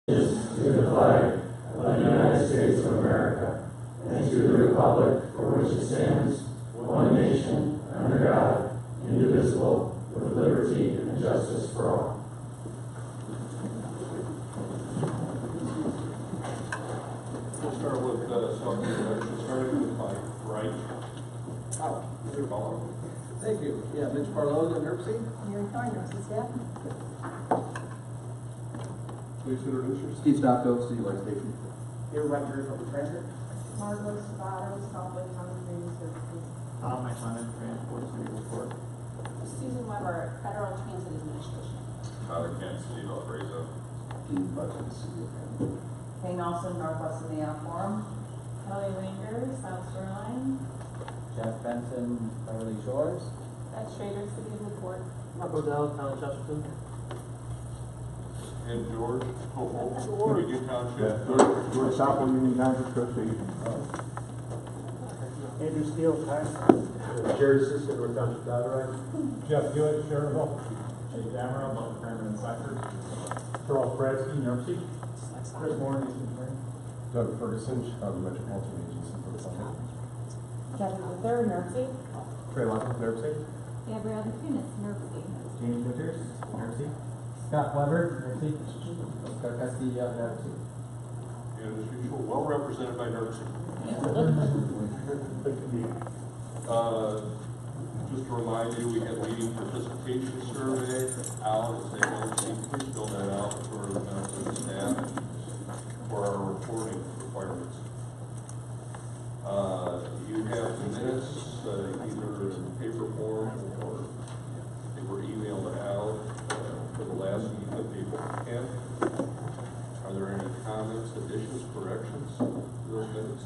To the flag of the United States of America and to the republic for which it stands, one nation, under God, indivisible, with liberty and justice for all. We'll start with something starting with my right. Mr. Barlow. Thank you. Yeah, Mitch Barlow, NIRPC. Mary Thorne, nurse's staff. Please introduce yourself. Steve Stocko, City Light Station. Here, Roger from Transit. Margaret Sabato, Southwood County Community Services. My son in Transport City Report. Susan Weber, Federal Transit Administration. Tyler Kent, City of Valparaiso. Dean Budget, City of Hamilton. Kane Olson, Northwest Indiana Forum. Kelly Ranger, South Shoreline. Jeff Benson, Beverly Shores. Beth Schrader, City of Newport. Mark Odell, Town of Chesterton. And George Union Township. George Southwood, Union Township, trustee. Andrew Steele, Jerry Siska, North Township, Dodger. Jeff Hewitt, Cherville. Jay Damara, Local Permanent Sector. Charles Bradsky, NIRPC. Chris Moore, Eastern Spring. Doug Ferguson, Chicago Metropolitan Agency for the Fund. Kevin III, NIRPC. Trey Lawson, NIRPC. Gabrielle Kunis, NIRPC. James Winters, NIRPC. Scott Weber, NIRPC. Scott Castillo, NIRPC. And as usual, well represented by NIRPC. Just to remind you, we had a meeting participation survey out at St. Please fill that out for the benefit of the staff and for our reporting requirements. You have the minutes either in paper form or they were emailed out for the last meeting that people can. Are there any comments, additions, corrections to those minutes?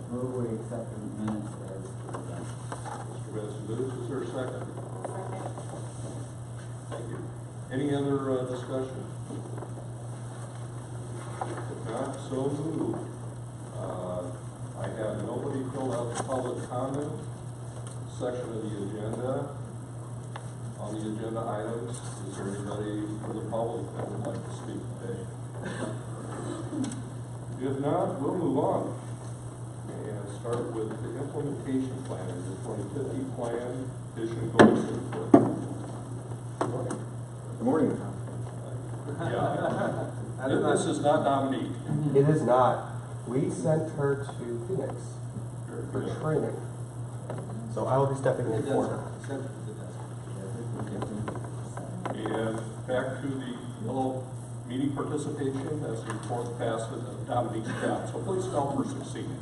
Move we accept the minutes as presented. Mr. Benson moves. Is there a second? Second. Thank you. Any other discussion? If not, so moved. I have nobody filled out the public comment section of the agenda. On the agenda items, is there anybody for the public that would like to speak today? If not, we'll move on and start with the implementation plan, the 2050 plan, vision, goals, input. Good morning. Good morning. Yeah. This is not Dominique. It is not. We sent her to Phoenix for training. So I will be stepping in for her. And back to the little meeting participation, as the report passes Dominique's job. So please spell for succeeding.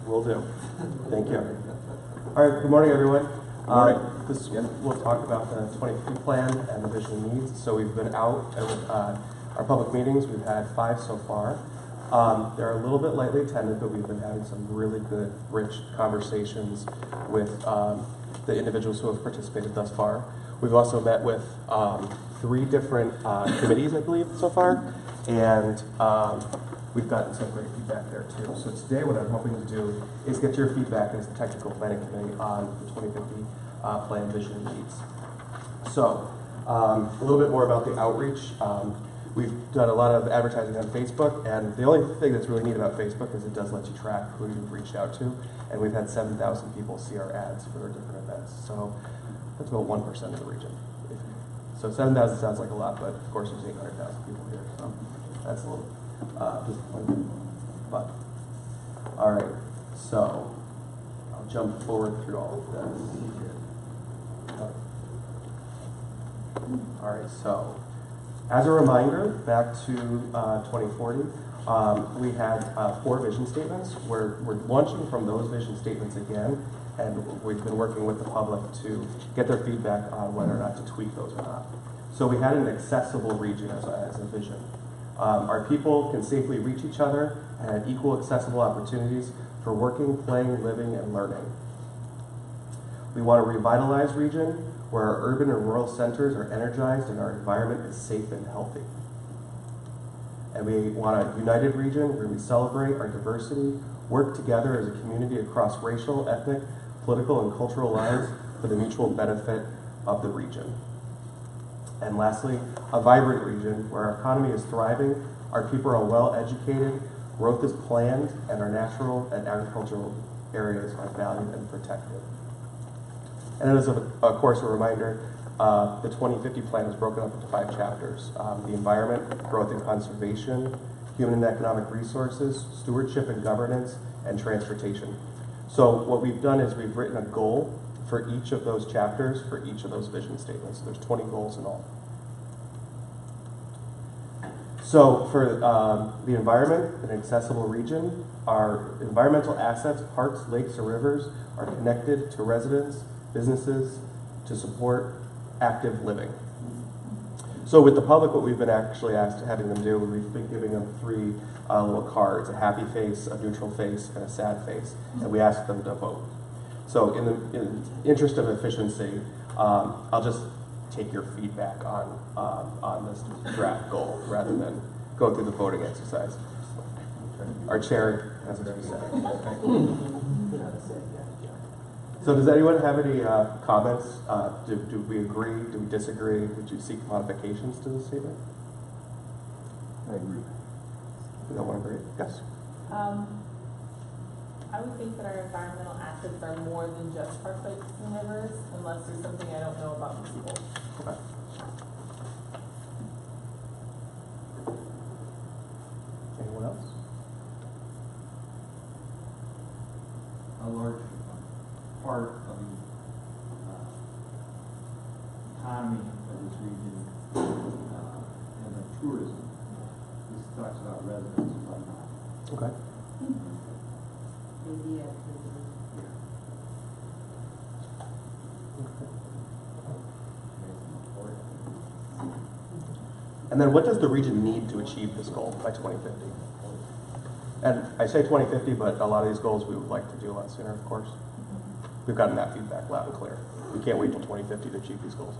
Will do. Thank you. All right, good morning, everyone. We'll talk about the 2050 plan and the vision and needs. So we've been out at our public meetings. We've had 5 so far. They're a little bit lightly attended, but we've been having some really good, rich conversations with the individuals who have participated thus far. We've also met with 3 different committees, I believe, so far, and we've gotten some great feedback there too. So today what I'm hoping to do is get your feedback as the Technical Planning Committee on the 2050 plan, vision, and needs. So a little bit more about the outreach. We've done a lot of advertising on Facebook, and the only thing that's really neat about Facebook is it does let you track who you've reached out to, and we've had 7,000 people see our ads for our different events. So that's about 1% of the region. So 7,000 sounds like a lot, but of course there's 800,000 people here, so that's a little disappointing. But all right, so I'll jump forward through all of this. All right, so as a reminder, back to 2040, we had 4 vision statements. We're launching from those vision statements again, and we've been working with the public to get their feedback on whether or not to tweak those or not. So we had an accessible region as a vision. Our people can safely reach each other and have equal accessible opportunities for working, playing, living, and learning. We want a revitalized region where our urban and rural centers are energized and our environment is safe and healthy. And we want a united region where we celebrate our diversity, work together as a community across racial, ethnic, political, and cultural lines for the mutual benefit of the region. And lastly, a vibrant region where our economy is thriving, our people are well educated, growth is planned, and our natural and agricultural areas are valued and protected. And as of course, a reminder, the 2050 plan is broken up into 5 chapters. The environment, growth and conservation, human and economic resources, stewardship and governance, and transportation. So what we've done is we've written a goal for each of those chapters, for each of those vision statements. So there's 20 goals in all. So for the environment, an accessible region, our environmental assets, parks, lakes, or rivers are connected to residents, businesses, to support active living. So with the public, what we've been actually having them do, we've been giving them 3 little cards, a happy face, a neutral face, and a sad face, and we ask them to vote. So in the interest of efficiency, I'll just take your feedback on this draft goal rather than go through the voting exercise. Our chair has a few seconds. So does anyone have any comments? Do we agree? Do we disagree? Would you seek modifications to the statement? I agree. We don't want to agree? Yes. I would think that our environmental assets are more than just parks, lakes, and rivers, unless there's something I don't know about these goals. Okay. Anyone else? A large part of the economy of this region and the tourism. This talks about residents and whatnot. Okay. And then what does the region need to achieve this goal by 2050? And I say 2050, but a lot of these goals we would like to do a lot sooner, of course. We've gotten that feedback loud and clear. We can't wait till 2050 to achieve these goals.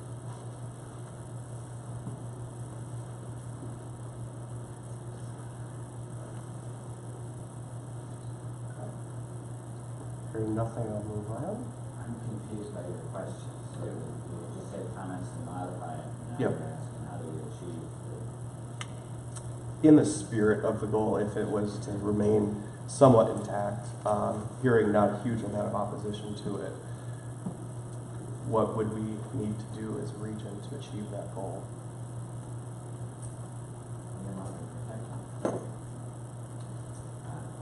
Hearing nothing, I'll move on. I'm confused by your question. So you just said comments to modify it. And now Yep. you're asking how do we achieve In the spirit of the goal, if it was to remain somewhat intact, hearing not a huge amount of opposition to it, what would we need to do as a region to achieve that goal?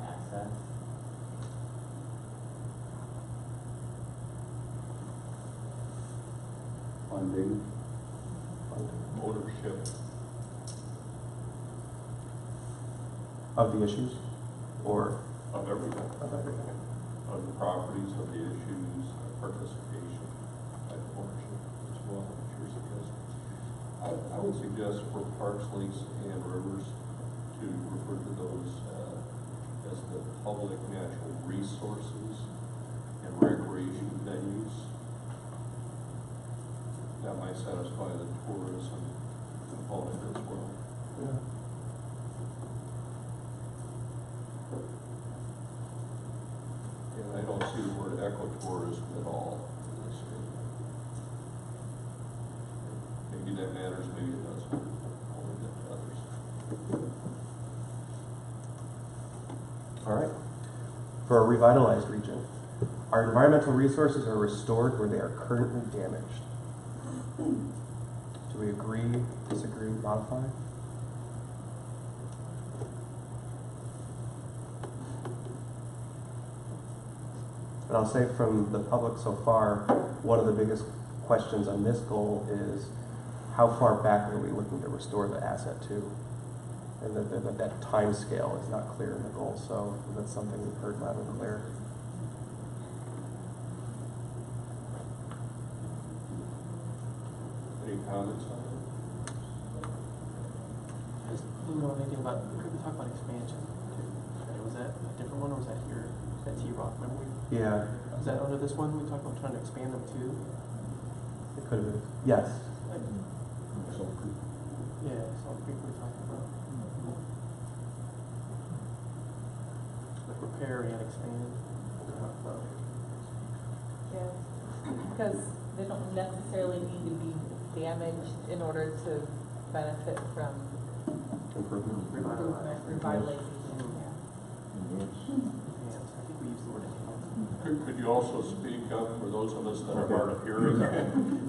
access? Funding. Ownership. Of the issues? Or Of everything. of everything? Of the properties, of the issues, participation, type of ownership as well, what you're suggesting. I would suggest for parks, lakes, and rivers to refer to those as the public natural resources and recreation venues. That might satisfy the tourism component as well. Yeah. And I don't see the word ecotourism at all in this statement. Maybe that matters, maybe it doesn't. I'll leave that to others. All right. For a revitalized region, our environmental resources are restored where they are currently damaged. Do we agree, disagree, modify? And I'll say from the public so far, one of the biggest questions on this goal is how far back are we looking to restore the asset to? And that time scale is not clear in the goal, so that's something we've heard loud and clear. Any comments on it? I just don't know anything about, we talked about expansion. Okay, was that a different one or was that here? Was that T-Rock, remember we? Yeah, Was that under this one? We talked about trying to expand them too? it could have been. Yes. Like, yeah, Salt Creek we were talking about. Like repair and expand. Yeah, because they don't necessarily need to be damaged in order to benefit from Improvement. improvement, revitalization, yeah. Enhance, I think we used the word enhance. Could you also speak up for those of us that are hard of hearing?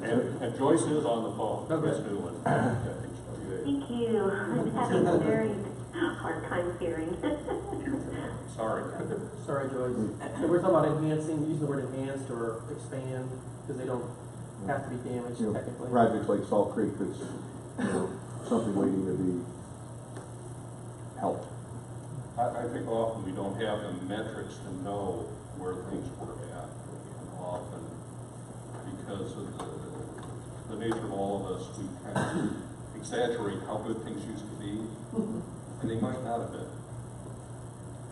And Joyce is on the phone, Miss Newland. Thank you. I'm having a very hard time hearing. Sorry. Sorry, Joyce. So we're talking about enhancing, using the word enhanced or expand, because they don't have to be damaged technically. Projects like Salt Creek, that's, something waiting to be helped. I think often we don't have the metrics to know where things were at. Often, because of the nature of all of us, we kind of exaggerate how good things used to be, and they might not have been.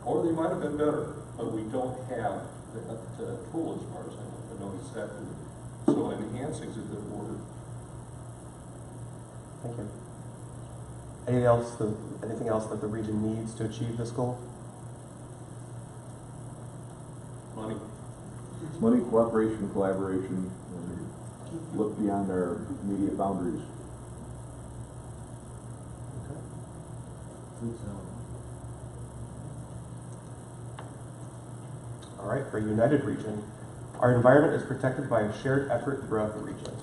Or they might have been better, but we don't have that tool as far as I know to know exactly. So enhancing is a good word. Thank you. Anything else that the region needs to achieve this goal? Money. Money, cooperation, collaboration, and look beyond our immediate boundaries. Food zone. All right, for a united region, our environment is protected by a shared effort throughout the region.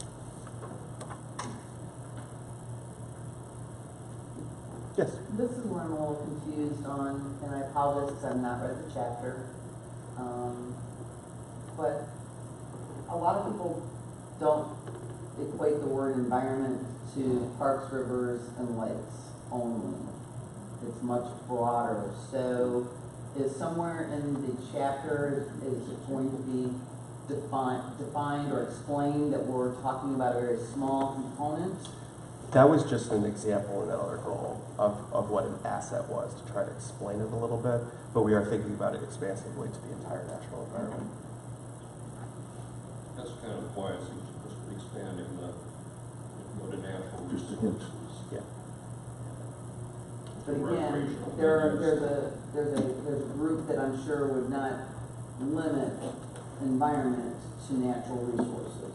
Yes. This is where I'm a little confused on, and I apologize because I've not read the chapter. But a lot of people don't equate the word environment to parks, rivers, and lakes only. It's much broader. So is somewhere in the chapter, is it going to be defined or explained that we're talking about a very small component? That was just an example in that article of what an asset was, to try to explain it a little bit, but we are thinking about it expansively to the entire natural environment. That's kind of why it's just expanding the natural Just a hint. Yeah. But again, there's a group that I'm sure would not limit environment to natural resources.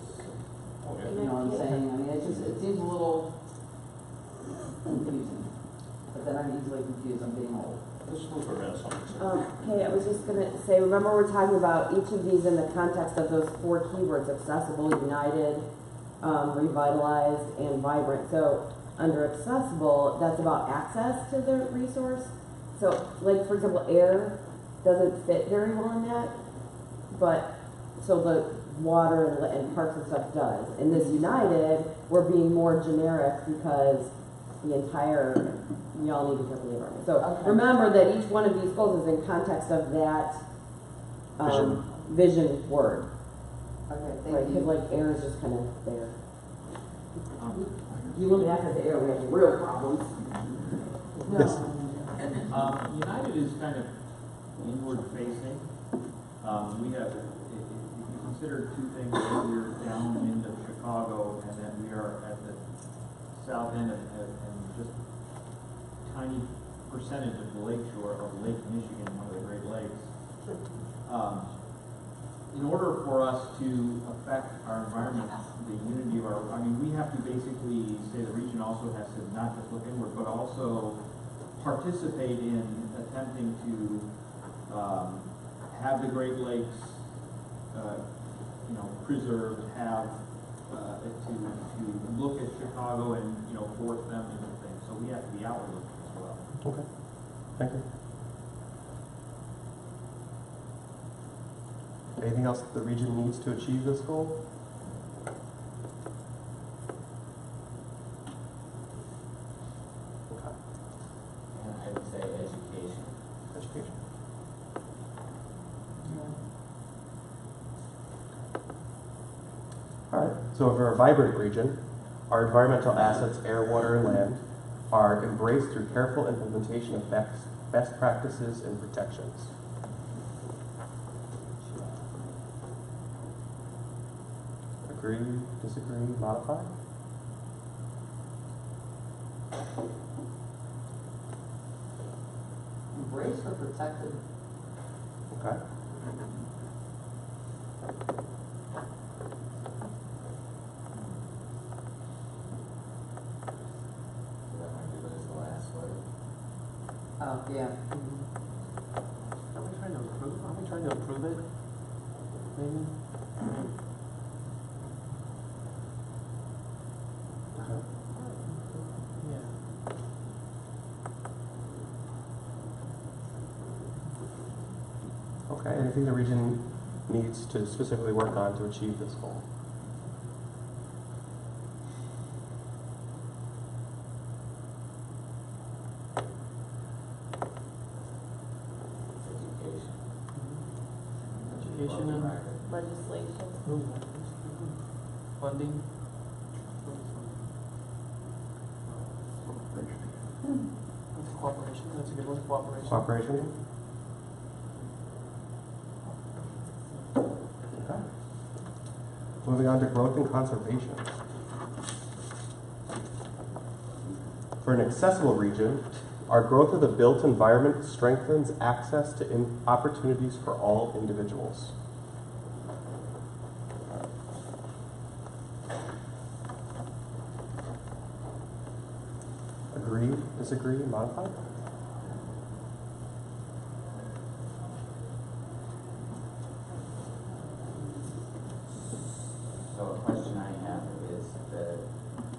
You know what I'm saying? I mean, it seems a little confusing. But then I'm easily confused. I'm getting old. Okay, I was just going to say, remember we're talking about each of these in the context of those 4 keywords: accessible, united, revitalized, and vibrant. So under accessible, that's about access to the resource. So, like, for example, air doesn't fit very well in that, but so the water and parks and stuff does. In this united, we're being more generic because the entire, we all need to care for the environment. So remember that each one of these goals is in context of that vision word. Okay, Right, thank because you. like air is just kind of there. You limit access to air, we have real problems. Yes. United is kind of inward facing. We have, if you consider 2 things, that we're down into Chicago and then we are at the south end and just a tiny percentage of the lake shore of Lake Michigan, one of the Great Lakes. In order for us to affect our environment, the unity of our, I mean, we have to basically say the region also has to not just look inward, but also participate in attempting to have the Great Lakes, preserved, have to look at Chicago and, force them into things. So we have to be outward looking as well. Okay. Thank you. Anything else that the region needs to achieve this goal? Okay. I would say education. Education. All right. So for a vibrant region, our environmental assets, air, water, and land, are embraced through careful implementation of best practices and protections. Agree, disagree, modify? Embraced or protected? Okay. Yeah. Are we trying to improve it? Maybe? Yeah. Okay, anything the region needs to specifically work on to achieve this goal? Education and Legislation. funding. Cooperation, that's a good one, cooperation. Cooperation? Okay. Moving on to growth and conservation. For an accessible region, our growth of the built environment strengthens access to opportunities for all individuals. Agree, disagree, modify? So a question I have is that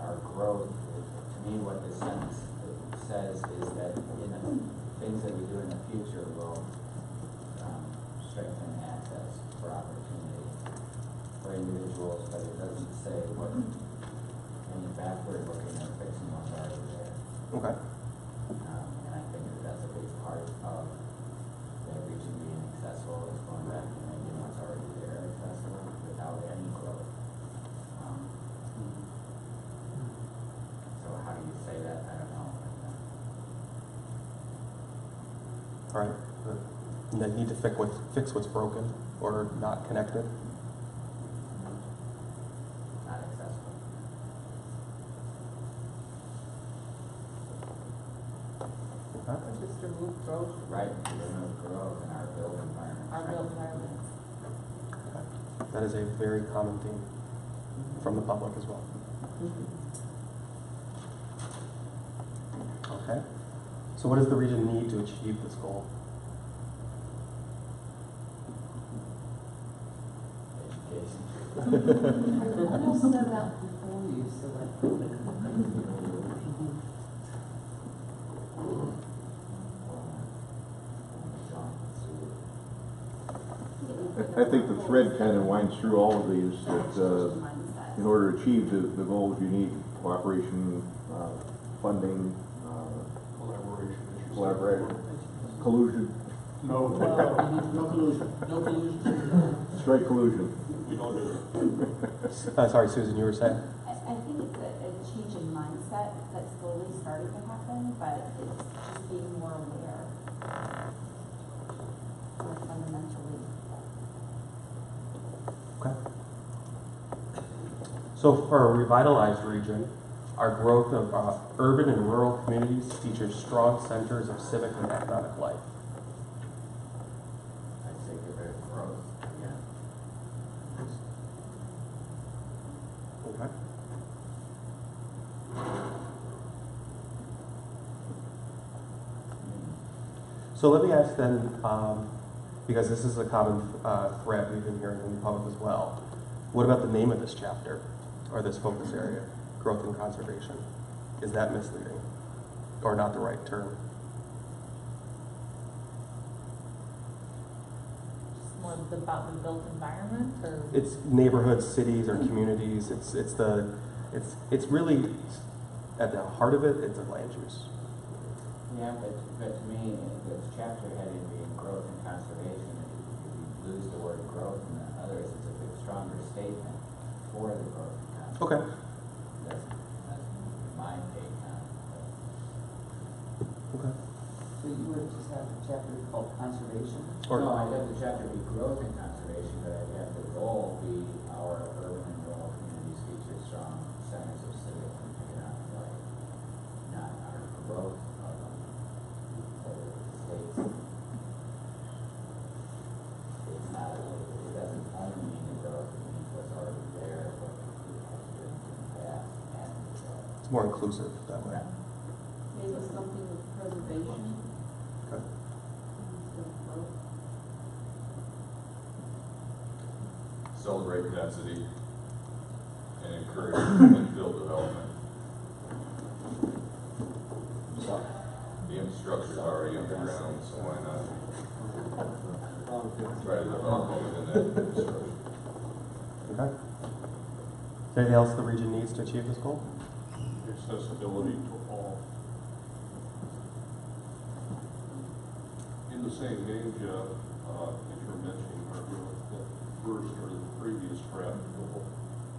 our growth, to me what this sentence says is that things that we do in the future will strengthen access for opportunity for individuals, but it doesn't say what any backward looking or fixing what's already there. Okay. And I think that that's a big part of the region being accessible, is going back to making what's already there accessible without any growth. So how do you say that? I don't know. All right. And then need to fix what's broken or not connected. Not accessible. Okay. Just remove growth. Right, to remove growth in our built environment. Our built environment. Okay. That is a very common theme from the public as well. Okay. So what does the region need to achieve this goal? Education. I almost said that before you, so I think the thread kind of winds through all of these, that in order to achieve the goals, you need cooperation, funding, collaboration, collusion. No collusion. No collusion. Strike collusion. We don't do it. Sorry, Susan, you were saying? I think it's a change in mindset that's slowly starting to happen, but it's just being more aware. More fundamentally. Okay. So for a revitalized region, our growth of urban and rural communities features strong centers of civic and economic life. I'd say give it growth again. Okay. So let me ask then, because this is a common thread we've been hearing in the public as well, what about the name of this chapter, or this focus area, growth and conservation? Is that misleading, or not the right term? Just more about the built environment, or? It's neighborhoods, cities, or communities. It's really at the heart of it. It's a land use. Yeah, but to me, this chapter heading being growth and conservation, if you lose the word growth and the others, it's a bit stronger statement for the growth and conservation. Okay. That's my take on it. Okay. So you would just have a chapter called conservation? No, I'd have the chapter be growth and conservation, but I'd have the goal be our urban and rural communities feature strong centers of civic and economic life, not our growth of them. So the states, it's not, it doesn't only mean the growth, it means what's already there, what we have been in the past, and It's more inclusive that way. Maybe something with preservation. celebrate density, and encourage infill development. The infrastructure is already underground, so why not try to develop within that infrastructure? Okay. Is there anything else the region needs to achieve this goal? Accessibility to all. In the same vein, Jeff, if you're mentioning our first or the previous draft goal,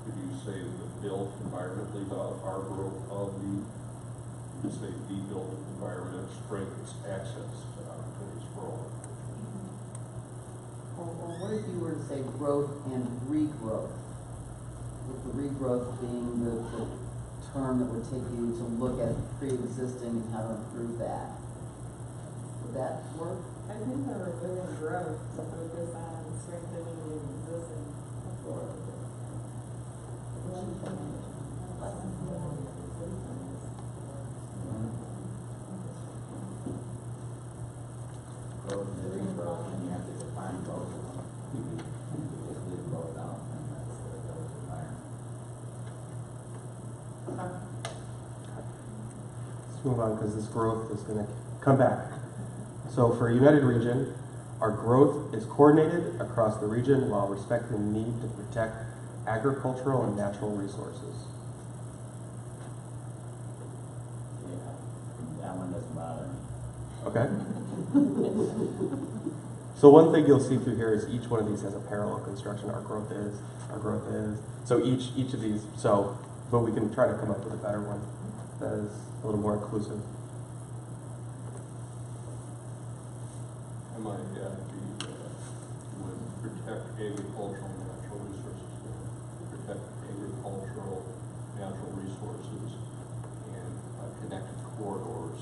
could you say the built environmentally our growth of the, you say the built environment strengthens access to opportunities for all? Or what if you were to say growth and regrowth? With the regrowth being the term that would take you to look at pre-existing and how to improve that. Would that work? I think that we're doing growth to focus on strengthening the existing before. Growth and regrowth, and you have to define both of them. If you just leave growth out, then that's the built environment. Let's move on because this growth is going to come back. So for United Region, our growth is coordinated across the region while respecting the need to protect agricultural and natural resources. Yeah, that one doesn't bother me. Okay? So one thing you'll see through here is each one of these has a parallel construction. Our growth is. So each of these, but we can try to come up with a better one that is a little more inclusive. I might add would protect agricultural and natural resources. Protect agricultural, natural resources, and connected corridors,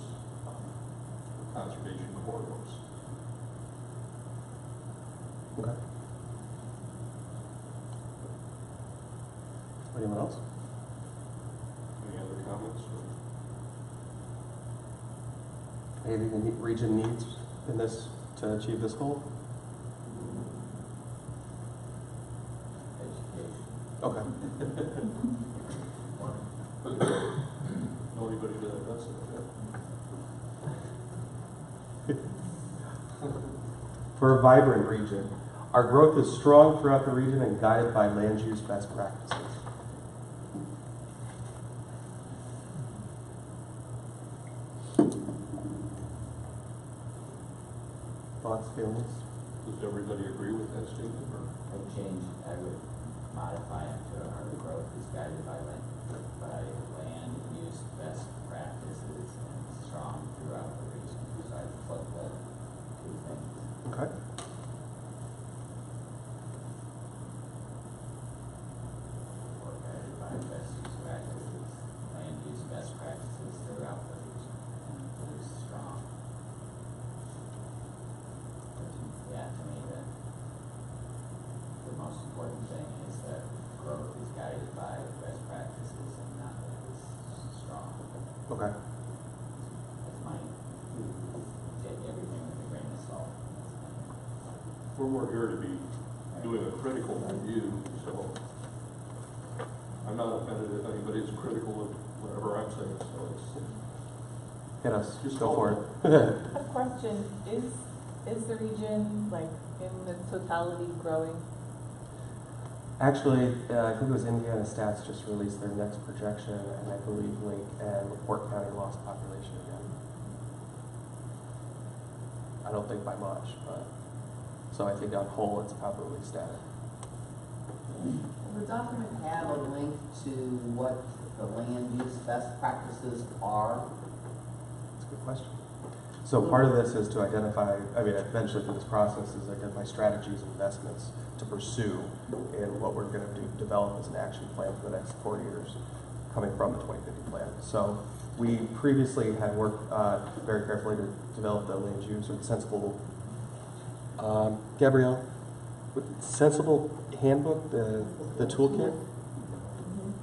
conservation corridors. Okay. Anyone else? Any other comments? Anything the region needs in this to achieve this goal? Education. Okay. Know anybody that's it? For a vibrant region, our growth is strong throughout the region and guided by land use best practices. Thoughts, feelings? Does everybody agree with that statement? Or? I would modify it to our growth is guided by land use best practices and strong throughout the region. So I put the two things. Okay. Or guided by best use practices, land use best practices throughout the region. And it is strong. Yeah, to me the most important thing is that growth is guided by best practices and not that it's strong. Okay. That's my take everything with a grain of salt. We're here to be doing a critical review, so I'm not offended if anybody's critical of whatever I'm saying. So it's Hit us. Just go for it. A question, is the region, like, in the totality growing? Actually, I think it was Indiana Stats just released their next projection, and I believe Lake and LaPorte County lost population again. I don't think by much, but so I think on whole it's probably static. Will the document have a link to what the land use best practices are? That's a good question. So part of this is to identify, eventually through this process is identify strategies and investments to pursue in what we're going to develop as an action plan for the next 4 years coming from the 2050 plan. So we previously had worked very carefully to develop the land use or the sensible, Gabrielle, sensible handbook, the toolkit?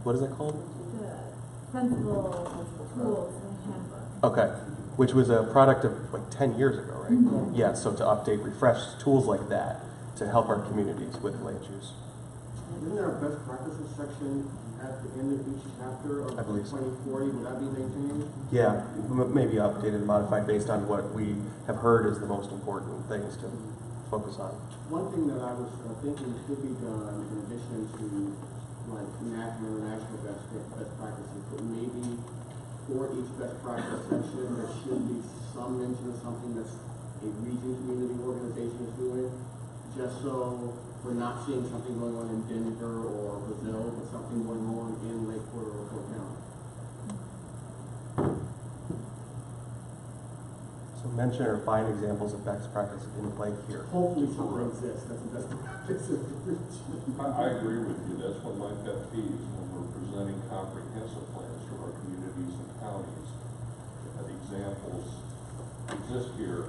What is it called? The sensible tools and handbook. Okay, which was a product of like 10 years ago, right? Mm-hmm. Yeah, so to update, refresh tools like that to help our communities with land use. Isn't there a best practices section at the end of each chapter of I believe so. 2040? Would that be maintained? Yeah, maybe updated and modified based on what we have heard is the most important things to focus on. One thing that I was thinking could be done in addition to like national or national best practices, but maybe for each best practice section there should be some mention of something that's a region community organization is doing, just so we're not seeing something going on in Denver or Brazil, but something going on in Lake Porter or Cook County. So mention or find examples of best practices in play here. Hopefully something exists. That's the best practice. I agree with you. That's one of my pet peeves when we're presenting comprehensive plans to our communities and counties. That examples exist here,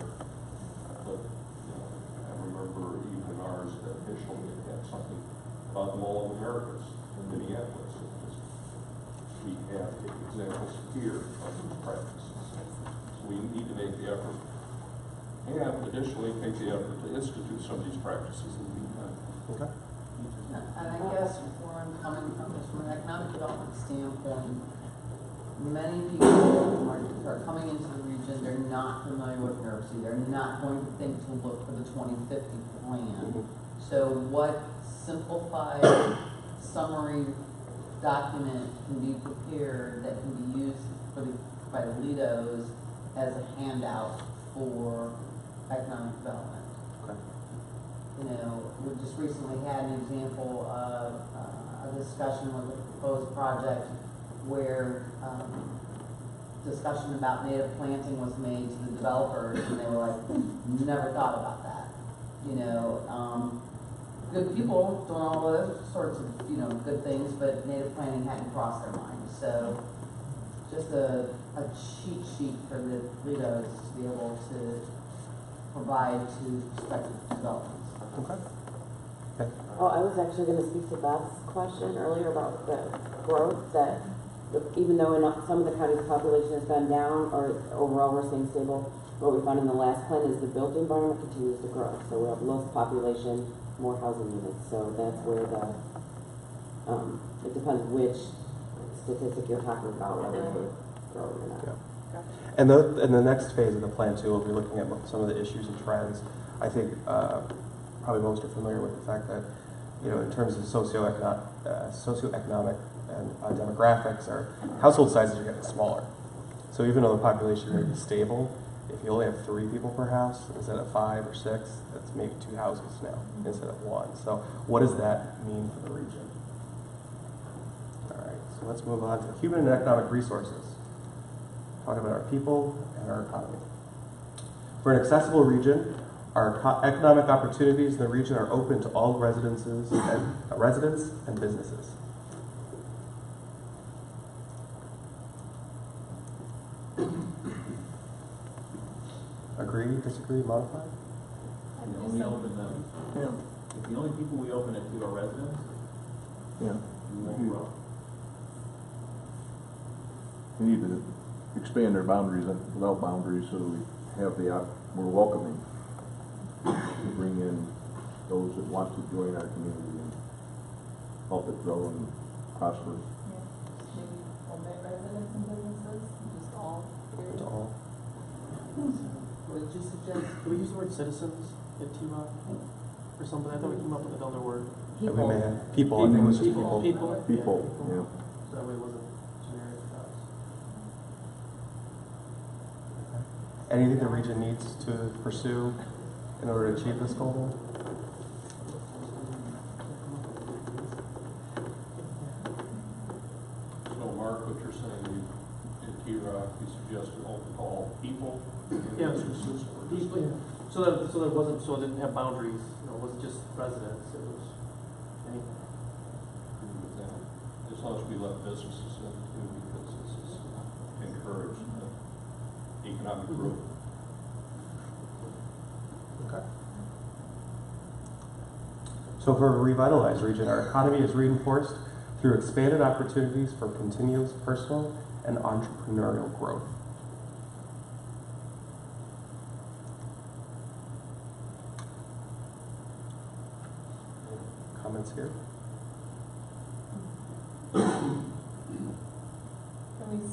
but you know, I remember even ours officially it had something about the Mall of Americas in Minneapolis. We have examples here of these practices. So we need to make the effort, and additionally make the effort to institute some of these practices in the meantime. Okay. And I guess where I'm coming from is from an economic development standpoint, many people are coming into the region, they're not familiar with NIRPC, they're not going to think to look for the 2050 plan. So what simplified summary document can be prepared that can be used by the LEDOs as a handout for economic development? Okay. You know, we just recently had an example of a discussion with a proposed project where discussion about native planting was made to the developers, and they were like, never thought about that. You know, good people doing all those sorts of, you know, good things, but native planting hadn't crossed their minds. So just a cheat sheet for the leaders to be able to provide to prospective developments. Okay. Okay. Oh, I was actually going to speak to Beth's question earlier about the growth, that even though in some of the counties the population has been down, or overall we're staying stable, what we found in the last plan is the built environment continues to grow. So we have less population, more housing units. So that's where it depends which statistic you're talking about, whether they're growing or not. Yeah. And the next phase of the plan too, we'll be looking at some of the issues and trends. I think probably most are familiar with the fact that, you know, in terms of socioeconomic and demographics, our household sizes are getting smaller. So even though the population may be stable, if you only have 3 people per house instead of 5 or 6, that's maybe 2 houses now instead of 1. So what does that mean for the region? All right, so let's move on to human and economic resources. Talk about our people and our economy. For an accessible region, our economic opportunities in the region are open to all residents and businesses. Agree, disagree, modify? And only open them. Yeah. If the only people we open it to are residents, Yeah. we won't grow. We need to expand our boundaries without boundaries so that we have we're welcoming to bring in those that want to join our community and help it grow and prosper. Yeah, maybe only residents and businesses, just all. To all. What did you suggest? Could we use the word citizens in T-Rock or something? I thought we came up with another word. That we may have. People, I think it was just people. People. People, Yeah. yeah. So that way it wasn't generic to us. Anything the region needs to pursue in order to achieve this goal? So Mark, what you're saying, in T-Rock, you suggested open to all people, Yeah. businesses, or just People, yeah. So that it didn't have boundaries. You know, it wasn't just residents. It was anything. agree with that? As long as we let businesses in too, because this is encourage economic growth. Okay. So for a revitalized region, our economy is reinforced through expanded opportunities for continuous personal and entrepreneurial growth. Comments here?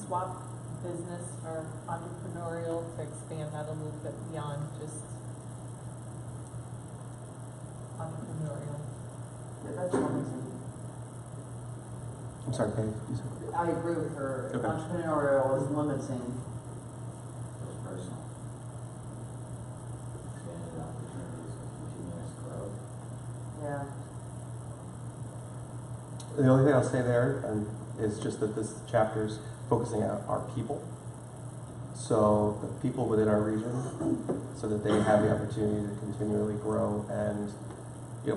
swap business for entrepreneurial to expand that a little bit beyond just entrepreneurial. Yeah, that's limiting. I'm sorry, Kay, you said? I agree with her. Okay. Entrepreneurial is limiting. It's personal. Expanded opportunities for continuous growth. Yeah. The only thing I'll say there is just that this chapter is focusing on our people. So the people within our region, so that they have the opportunity to continually grow and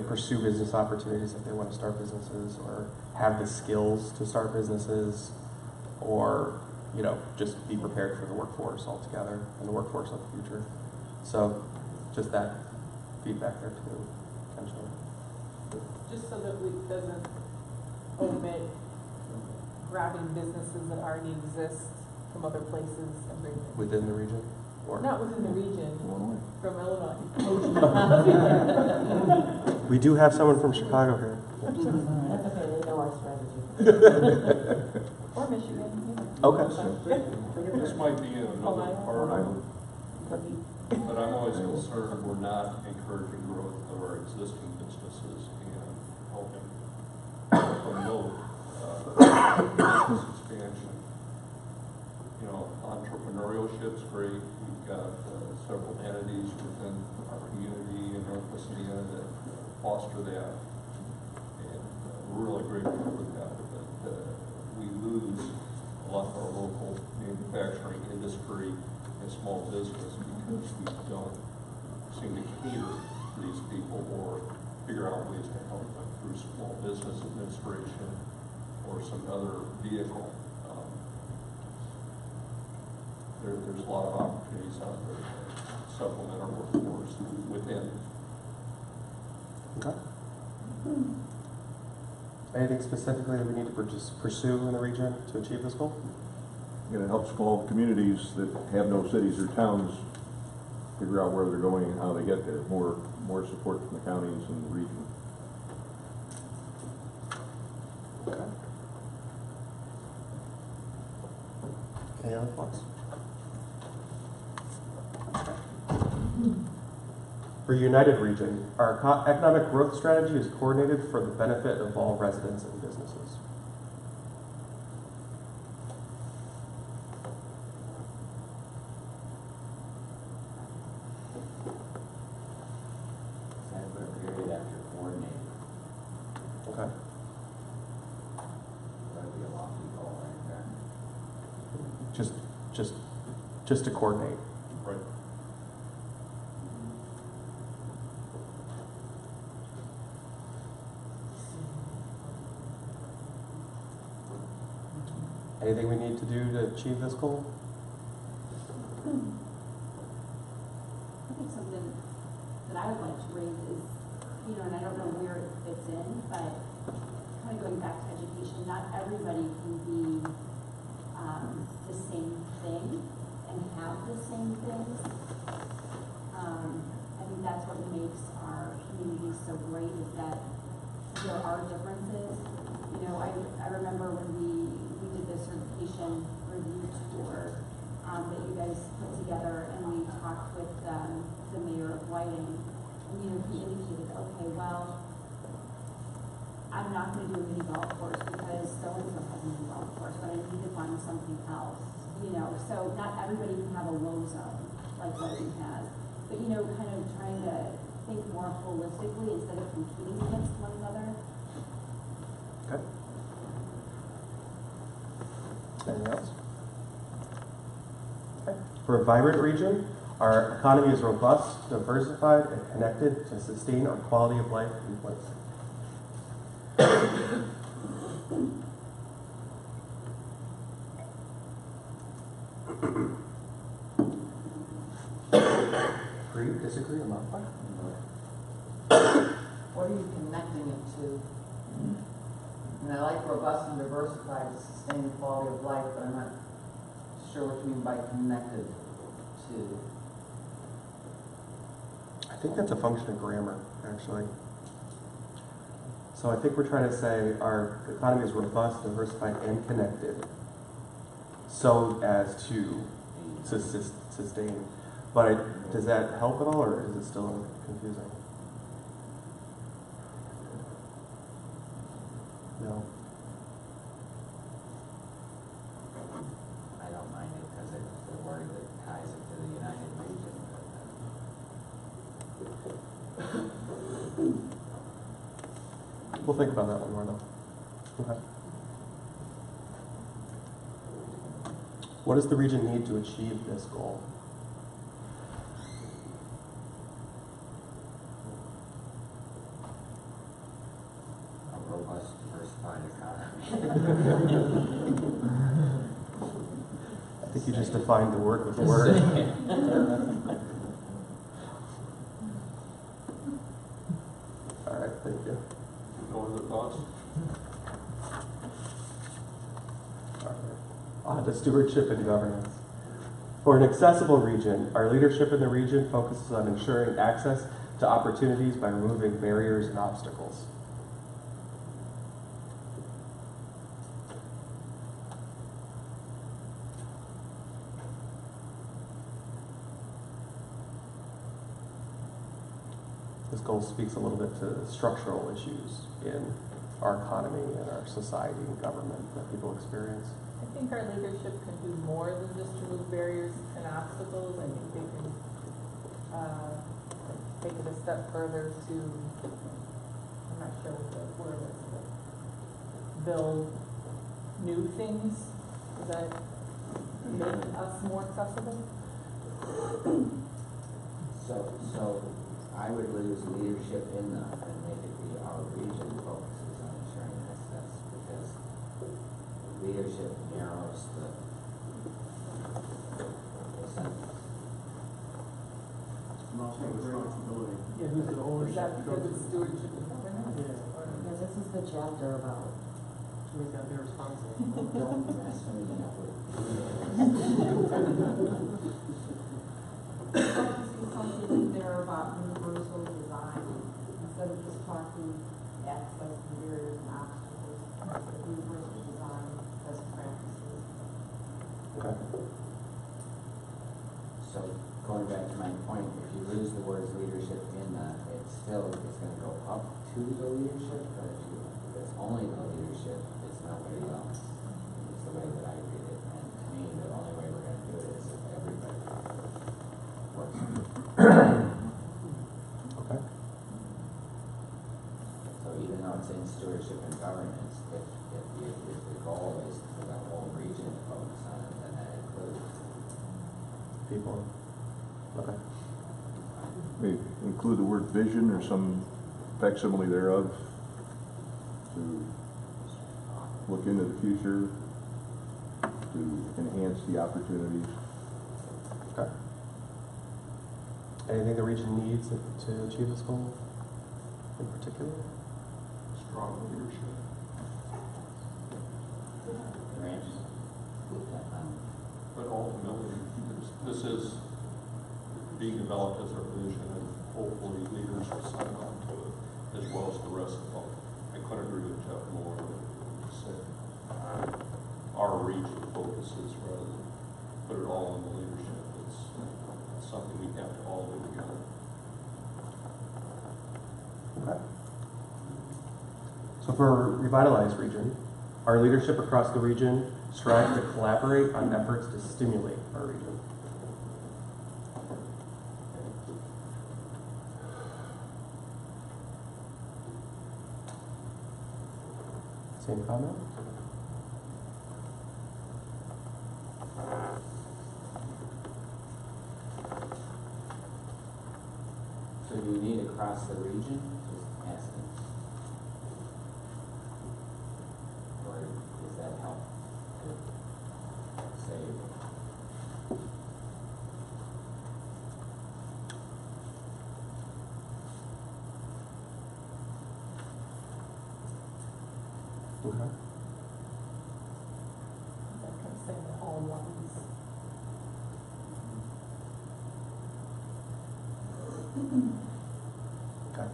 pursue business opportunities if they want to start businesses or have the skills to start businesses or just be prepared for the workforce altogether and the workforce of the future. So just that feedback there too, potentially. Just so that it doesn't omit grabbing businesses that already exist from other places and bringing them. Within the region? Or Not within the region, from Illinois. We do have someone from Chicago here. That's okay, they know our strategy. Or Michigan. Okay. This might be another part of it, but I'm always concerned we're not encouraging growth of our existing businesses and helping promote business expansion. Entrepreneurship's great. We've got several entities within our community in North Pasadena that foster that, and we're really grateful for that. But we lose a lot of our local manufacturing industry and small business because we don't seem to cater to these people or figure out ways to help them through small business administration or some other vehicle. There's a lot of opportunities out there to supplement our workforce within. Okay. Anything specifically that we need to pursue in the region to achieve this goal? It helps small communities that have no cities or towns figure out where they're going and how they get there. More support from the counties and the region. Okay. Any other thoughts? For United Region, our economic growth strategy is coordinated for the benefit of all residents and businesses. So I put a period after coordinated. Okay. That'd be a lofty goal right there. Just to coordinate. Right. Anything we need to do to achieve this goal? I think something that I would like to raise is, and I don't know where it fits in, but kind of going back to education, not everybody can be the same thing and have the same things. I think that's what makes our community so great is that there are differences. I remember when we did the certification review tour that you guys put together, and we talked with the mayor of Whiting, and he indicated, okay, well, I'm not going to do a mini golf course because so-and-so has a mini golf course, but I need to find something else, so not everybody can have a low zone like Whiting has, but kind of trying to think more holistically instead of competing against one another. Okay. Anything else? Okay. For a vibrant region, our economy is robust, diversified, and connected to sustain our quality of life in place. Agree, disagree, or modify? What are you connecting it to? And I like robust and diversified to sustain the quality of life, but I'm not sure what you mean by connected to. I think that's a function of grammar, actually. So I think we're trying to say our economy is robust, diversified, and connected. so as to sustain. But does that help at all, or is it still confusing? No. I don't mind it because it's the word that ties it to the United Region. We'll think about that one more though. Okay. What does the region need to achieve this goal? A robust, diversified economy. I think you just defined the word with the word. All right, thank you. No other thoughts? On to stewardship and governance. For an accessible region, our leadership in the region focuses on ensuring access to opportunities by removing barriers and obstacles. This goal speaks a little bit to structural issues in our economy and our society and government that people experience. I think our leadership can do more than just remove barriers and obstacles. I think they can take it a step further to, I'm not sure what the word is, but build new things that make us more accessible. So I would lose leadership in them and make it be our region focuses on ensuring access, because leadership narrows the sentence. Also responsibility. Yeah, who's the Is ownership? that because it's stewardship and governance? Yeah. Or- Because this is the chapter about Who's got to be responsible? Don't mess me up with. I'd like to see something there about universal design, instead of just talking access and barriers and obstacles, universal design best practices. Okay. So going back to my point, if you lose the words leadership in that, it still is going to go up to the leadership, but if it's only the leadership, it's nobody else. It's the way that I read it, and to me, the only way we're going to do it is if everybody works. Okay. So even though it's in stewardship and governance, if the goal is for the whole region to focus on it, then that includes People. Okay. Maybe include the word vision or some facsimile thereof to look into the future, to enhance the opportunities. Okay. Anything the region needs to achieve this goal in particular? Strong leadership. grants. But ultimately, this is being developed as our vision, and hopefully leaders will sign on to it, as well as the rest of them. I couldn't agree with Jeff more than he said. Our region focuses rather than put it all on the leadership. It's something we have to all do together. Okay. So for a revitalized region, our leadership across the region strives to collaborate on efforts to stimulate our region. Same comment? So do you need across the region? Just asking. Or does that help to save? Okay. That kind of saying that all ones. Okay.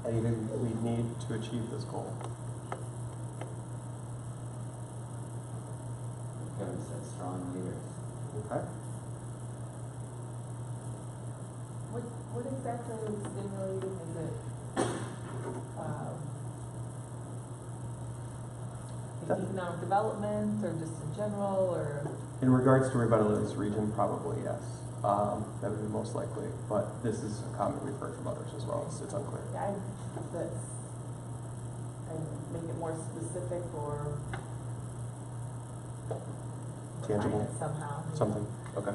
Anything we need to achieve this goal? strong leaders. Okay. What exactly is stimulating? Is it, economic development, or just in general, or? In regards to revitalize this region, probably yes. That would be most likely, but this is a comment we've heard from others as well. It's unclear. Yeah, I make it more specific or Tangible. somehow. Something. Okay.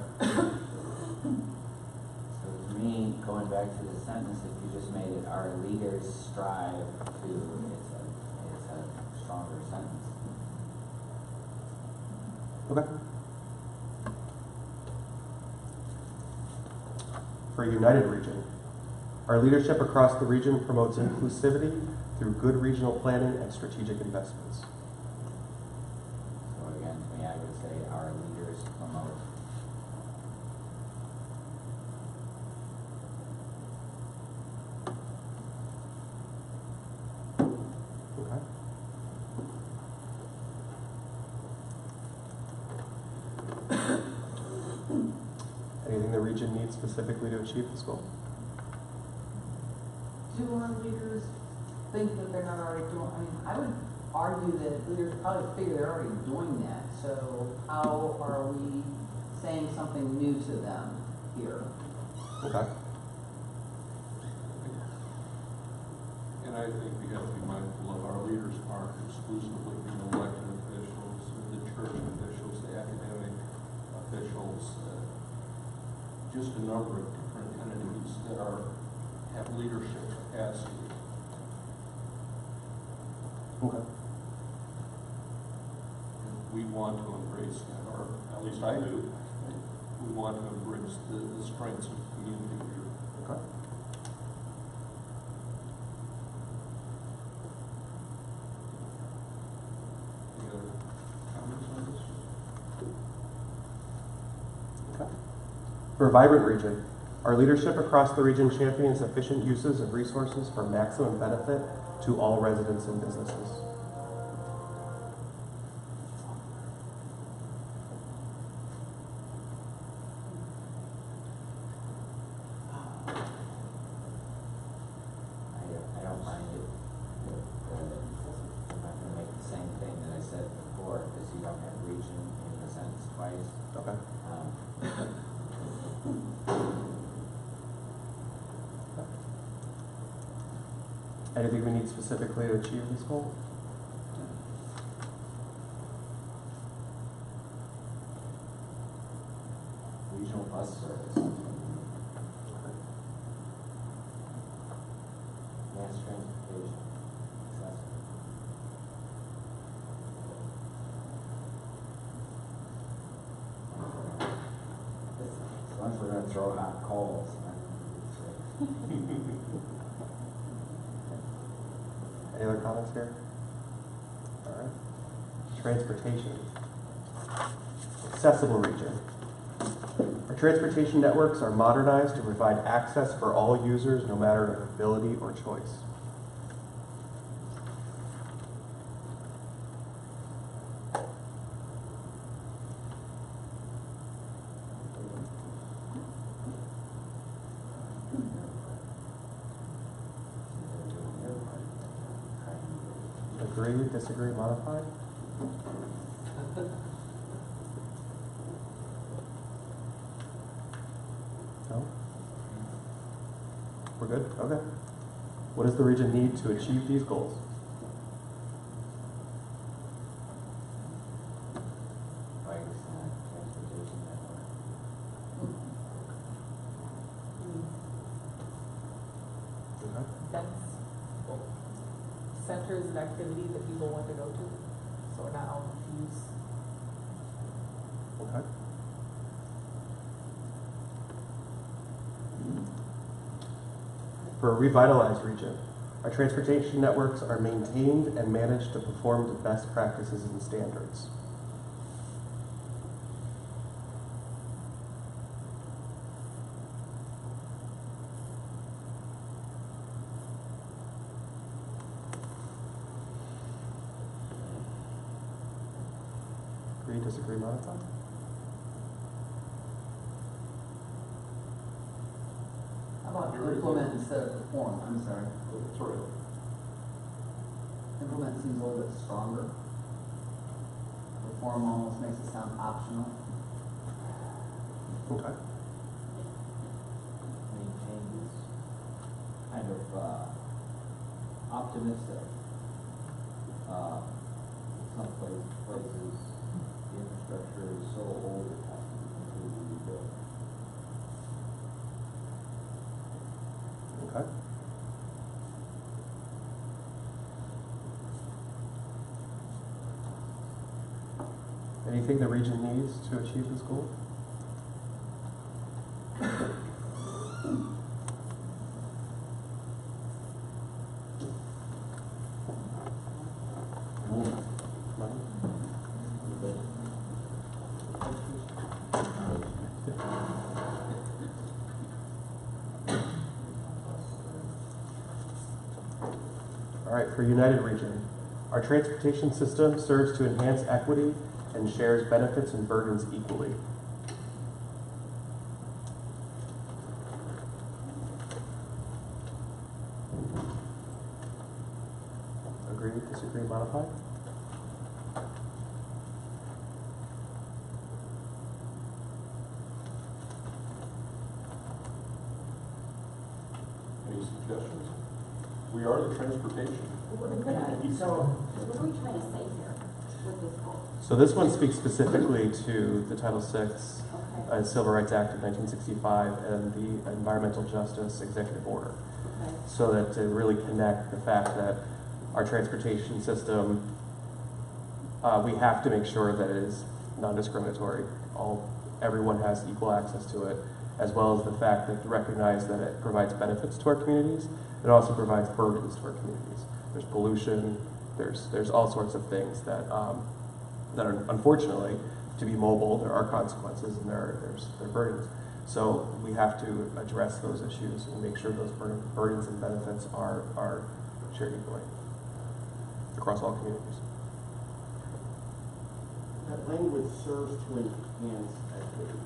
So to me, going back to the sentence, if you just made it, our leaders strive to, it's a stronger sentence. Okay. For a united region, our leadership across the region promotes inclusivity through good regional planning and strategic investments. So again, to me, I would say our leaders promote. Okay. Anything the region needs specifically to achieve this goal? Do our leaders think that they're not already doing, I mean, I would argue that leaders probably figure they're already doing that, so how are we saying something new to them here? Okay. And I think we have to be mindful of our leaders aren't exclusively the elected officials, the church officials, the academic officials, just a number of different entities that have leadership capacity. Okay. We want to embrace that, or at least I do. We want to embrace the strengths of the community here. Okay. Any other comments on this? Okay. For a vibrant region, our leadership across the region champions efficient uses of resources for maximum benefit to all residents and businesses. I don't mind it. I'm not going to make the same thing that I said before, because you don't have region in the sentence twice. Okay. Anything we need specifically to achieve this goal? Regional bus service. Mass transportation. Accessible. As long as we're going to throw out calls. Any other comments here? All right. Transportation. Accessible region. Our transportation networks are modernized to provide access for all users, no matter of ability or choice. Agree, disagree, modified? No? We're good? Okay. What does the region need to achieve these goals? Bikes and transportation network. Okay. Events, centers of activity that people want to go to, so we're not all confused. Okay. For a revitalized region, our transportation networks are maintained and managed to perform to best practices and standards. Agree, disagree, modify? implement instead of perform, I'm sorry. That's right. Implement seems a little bit stronger. Perform almost makes it sound optional. Okay. Made changes, kind of optimistic. Some places, the infrastructure is so old it has to be completely rebuilt. Okay. Anything the region needs to achieve this goal? All right, for United Region, our transportation system serves to enhance equity and shares benefits and burdens equally. Agree, disagree, modify? Any suggestions? We are the transportation. So, what are we trying to say here with this goal? So this one speaks specifically to the Title VI Okay. Civil Rights Act of 1965 and the Environmental Justice Executive Order. Okay. So that to really connect the fact that our transportation system, we have to make sure that it is non-discriminatory. Everyone has equal access to it, as well as the fact that to recognize that it provides benefits to our communities. It also provides burdens to our communities. There's pollution. There's all sorts of things that that are, unfortunately, to be mobile, there are consequences and there are burdens. So we have to address those issues and make sure those burdens and benefits are shared equally across all communities. That language serves to enhance equity.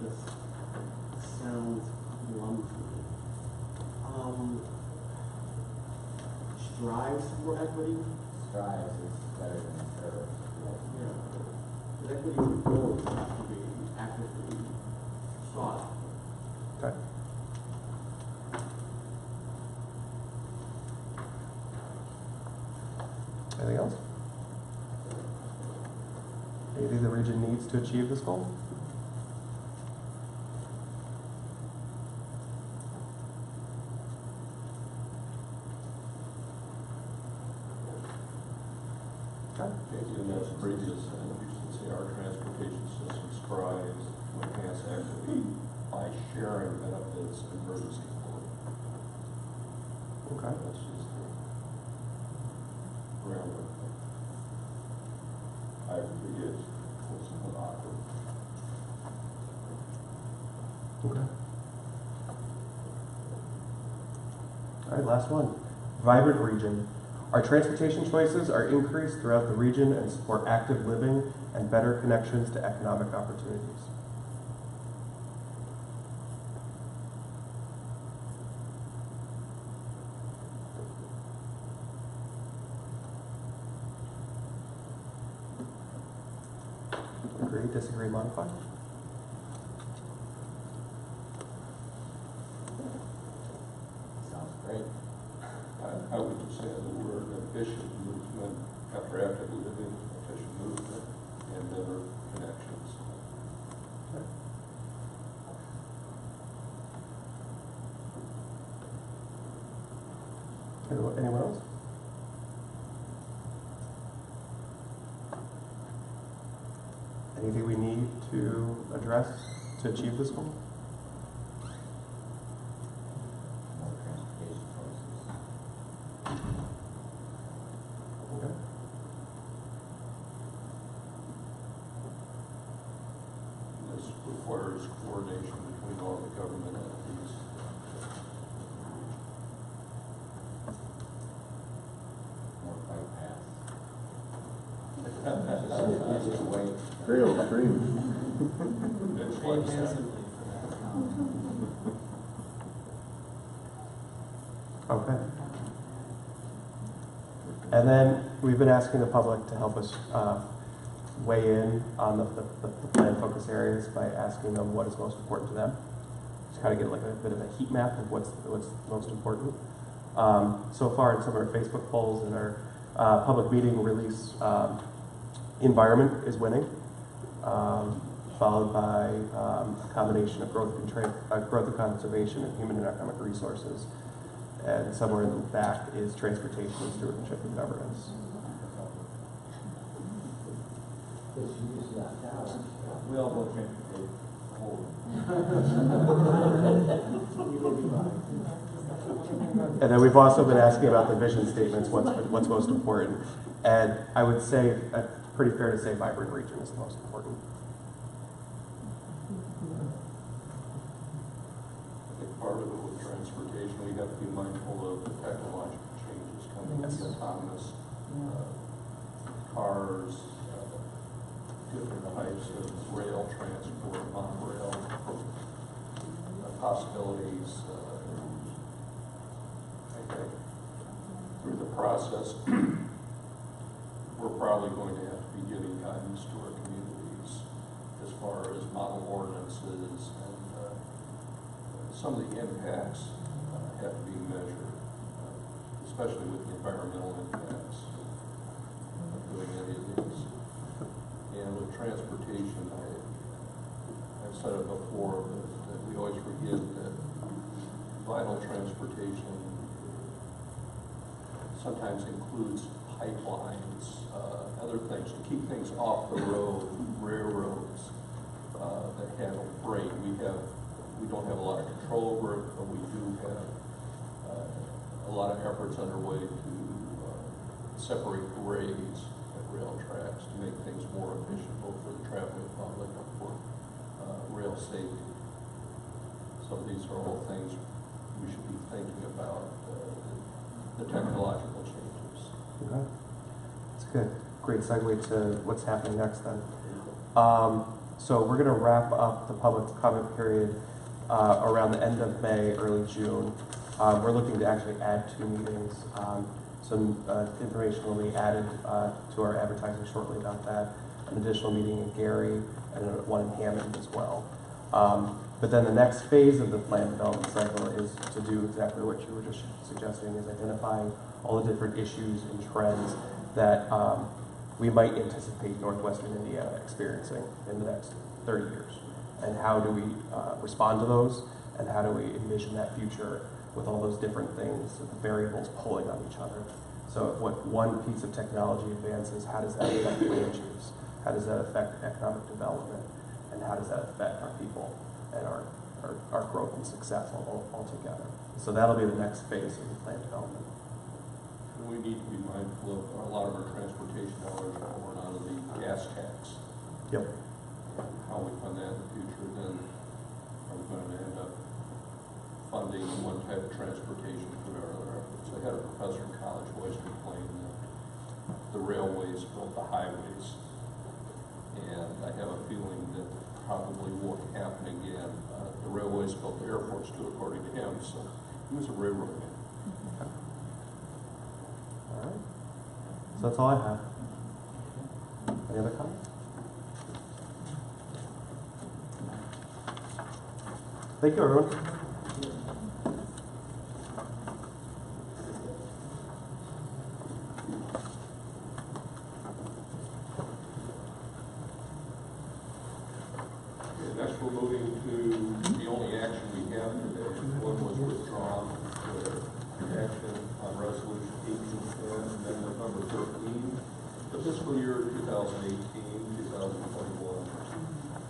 Just sounds lumpy. Strives for equity? Strives is better than serves. Yeah. But equity is a goal that has to be actively sought. Okay. Anything else? Anything the region needs to achieve this goal? And that's previous, and you should say our transportation system strives to enhance equity by sharing benefits and burdens equally. Okay. That's just the grammar. I agree it's somewhat awkward. Okay. All right, last one. Vibrant region. Our transportation choices are increased throughout the region and support active living and better connections to economic opportunities. Agree, disagree, modify? Sounds great. I would just add the word efficient movement after active living, efficient movement, and better connections. Okay. Anyone else? Anything we need to address to achieve this goal? More transportation choices. Okay. This requires coordination between all the government entities. More bike paths. Just wait. Trail stream. Next slide. Okay. And then we've been asking the public to help us weigh in on the plan focus areas by asking them what is most important to them. Just kind of get like a bit of a heat map of what's most important. So far in some of our Facebook polls and our public meeting release, environment is winning, followed by a combination of growth and conservation and human and economic resources. And somewhere in the back is transportation, stewardship, and governance. We all vote transportation. And then we've also been asking about the vision statements, what's most important. And I would say, pretty fair to say vibrant region is the most important. I think part of it with transportation, we have to be mindful of the technological changes coming, autonomous cars, different types of rail transport, monorail possibilities. I think through the process, we're probably going to have to be giving guidance to our communities as far as model ordinances and some of the impacts have to be measured, especially with the environmental impacts of doing any of these. And with transportation, I've said it before, but we always forget that vital transportation sometimes includes pipelines, other things to keep things off the road, railroads that handle freight. We don't have a lot of control over it, but we do have a lot of efforts underway to separate grades at rail tracks to make things more efficient, both for the traveling public and for rail safety. So these are all things we should be thinking about, the technological changes. Okay. That's good. Great segue to what's happening next then. So we're going to wrap up the public comment period around the end of May, early June. We're looking to actually add 2 meetings. Some information will be added to our advertising shortly about that. An additional meeting in Gary and one in Hammond as well. But then the next phase of the plan development cycle is to do exactly what you were just suggesting, is identifying all the different issues and trends that we might anticipate Northwestern Indiana experiencing in the next 30 years. And how do we respond to those, and how do we envision that future with all those different things, the variables pulling on each other. So if one piece of technology advances, how does that affect land use? How does that affect economic development? And how does that affect our people and our growth and success all together? So that'll be the next phase of the plan development. We need to be mindful of a lot of our transportation dollars are going out of the gas tax. Yep. And how we fund that in the future, then are we going to end up funding one type of transportation through our other efforts? I had a professor in college who always complained that the railways built the highways. And I have a feeling that probably won't happen again. The railways built the airports too, according to him, so he was a railroad man. All right. So that's all I have. Any other comments? Thank you, everyone. Next, we're moving to the only action we have today. One was withdrawn for action on resolution 1810, and then number 13, the fiscal year 2018-2021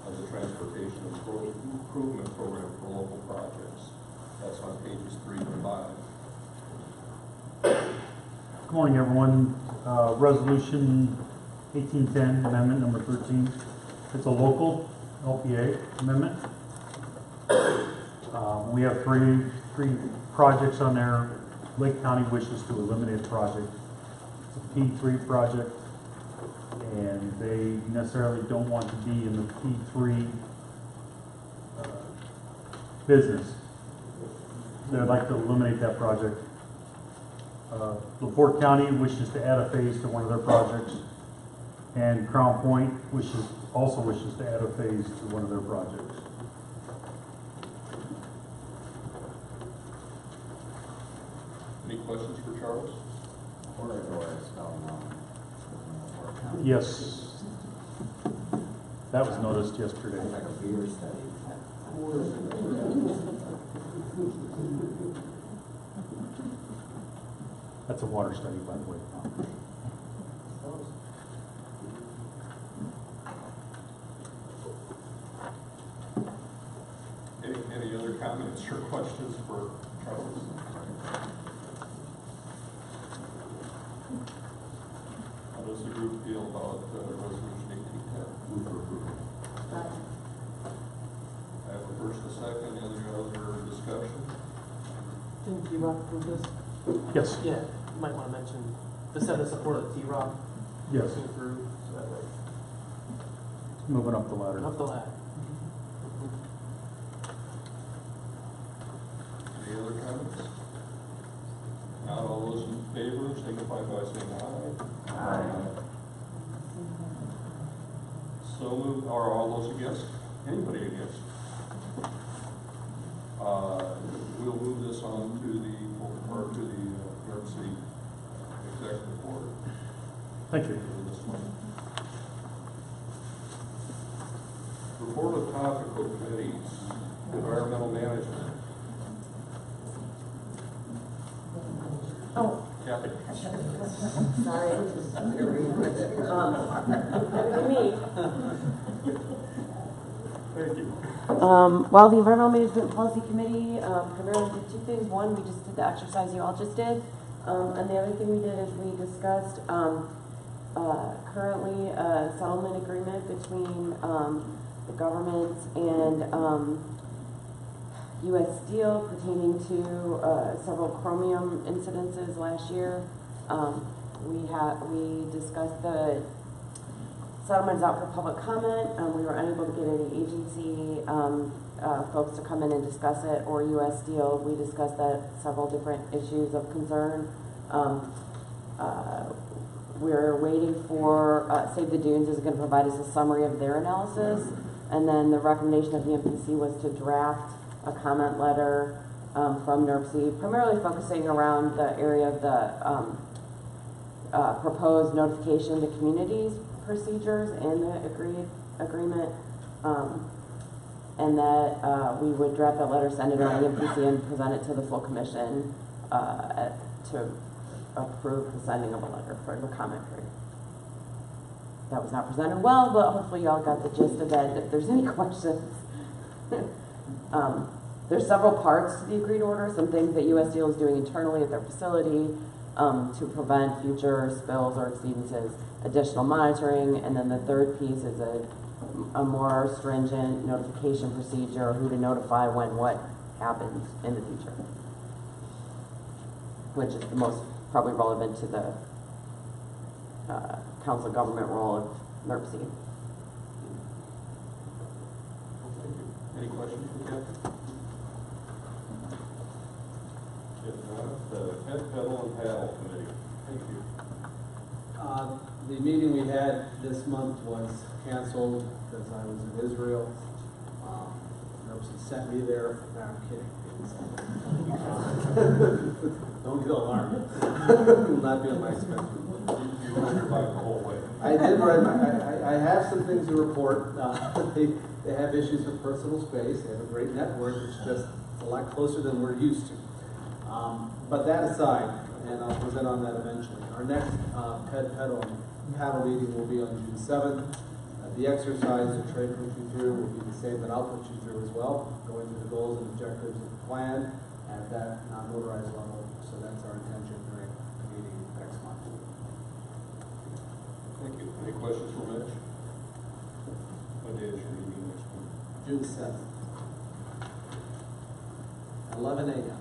of the Transportation Improvement Program for local projects. That's on pages 3 to 5. Good morning, everyone. Resolution 1810, amendment number 13. It's a local LPA amendment. We have three projects on there. Lake County wishes to eliminate a project. It's a P3 project, and they necessarily don't want to be in the P3 business. They'd like to eliminate that project LaPorte County wishes to add a phase to one of their projects, and Crown Point also wishes to add a phase to one of their projects. Any questions for Charles? Corridor is spelled wrong. Yes. That was noticed yesterday. Like a beer study. That's a water study, by the way. Any other comments or questions for Charles? How does the group feel about resolution 1810? Move for approval. I have a first, a second, any other discussion? Didn't T-Rock approve this? Yes. Yeah, you might want to mention the set of support of T-Rock. Yes. Pushing through, so that way. Moving up the ladder. Up the ladder. Any other comments? Not all those in favor, signify by saying aye. Aye. So moved. Are all those against? Anybody against? We'll move this on to the NIRPC executive board. Thank you. This one. Report of topical committees, environmental management. Oh, Kathy. sorry. Thank you. Well, the Environmental Management Policy Committee primarily did two things. One, we just did the exercise you all just did. And the other thing we did is we discussed currently a settlement agreement between the government and U.S. Steel pertaining to several chromium incidences last year. We discussed the settlements out for public comment. We were unable to get any agency folks to come in and discuss it, or U.S. Steel. We discussed that several different issues of concern. We're waiting for Save the Dunes is going to provide us a summary of their analysis, and then the recommendation of the NPC was to draft a comment letter from NIRPC, primarily focusing around the area of the proposed notification to communities procedures and the agreement, and that we would draft that letter, send it on the NPC, and present it to the full commission to approve the sending of a letter for the comment period. That was not presented well, but hopefully y'all got the gist of it. If there's any questions. There's several parts to the agreed order, some things that U.S. Steel is doing internally at their facility to prevent future spills or exceedances, additional monitoring, and then the third piece is a more stringent notification procedure, who to notify when what happens in the future, which is the most probably relevant to the council government role of NIRPC. Thank you. Any questions for Kathy? If not, the Head Pedal and Paddle Committee. Thank you. The meeting we had this month was canceled because I was in Israel. NIRPC sent me there. No, I'm kidding. Don't get alarmed. Will not be on my expense. You survived the whole way. I did ride I have some things to report. They have issues with personal space. They have a great network. It's just a lot closer than we're used to. But that aside, and I'll present on that eventually, our next paddle meeting will be on June 7th. The exercise that Trey put you through will be the same that I'll put you through as well, going through the goals and objectives of the plan at that non-motorized level. So that's our intention during the meeting next month. Thank you. Any questions for Mitch? What day is your meeting next month? June 7th. 11 a.m.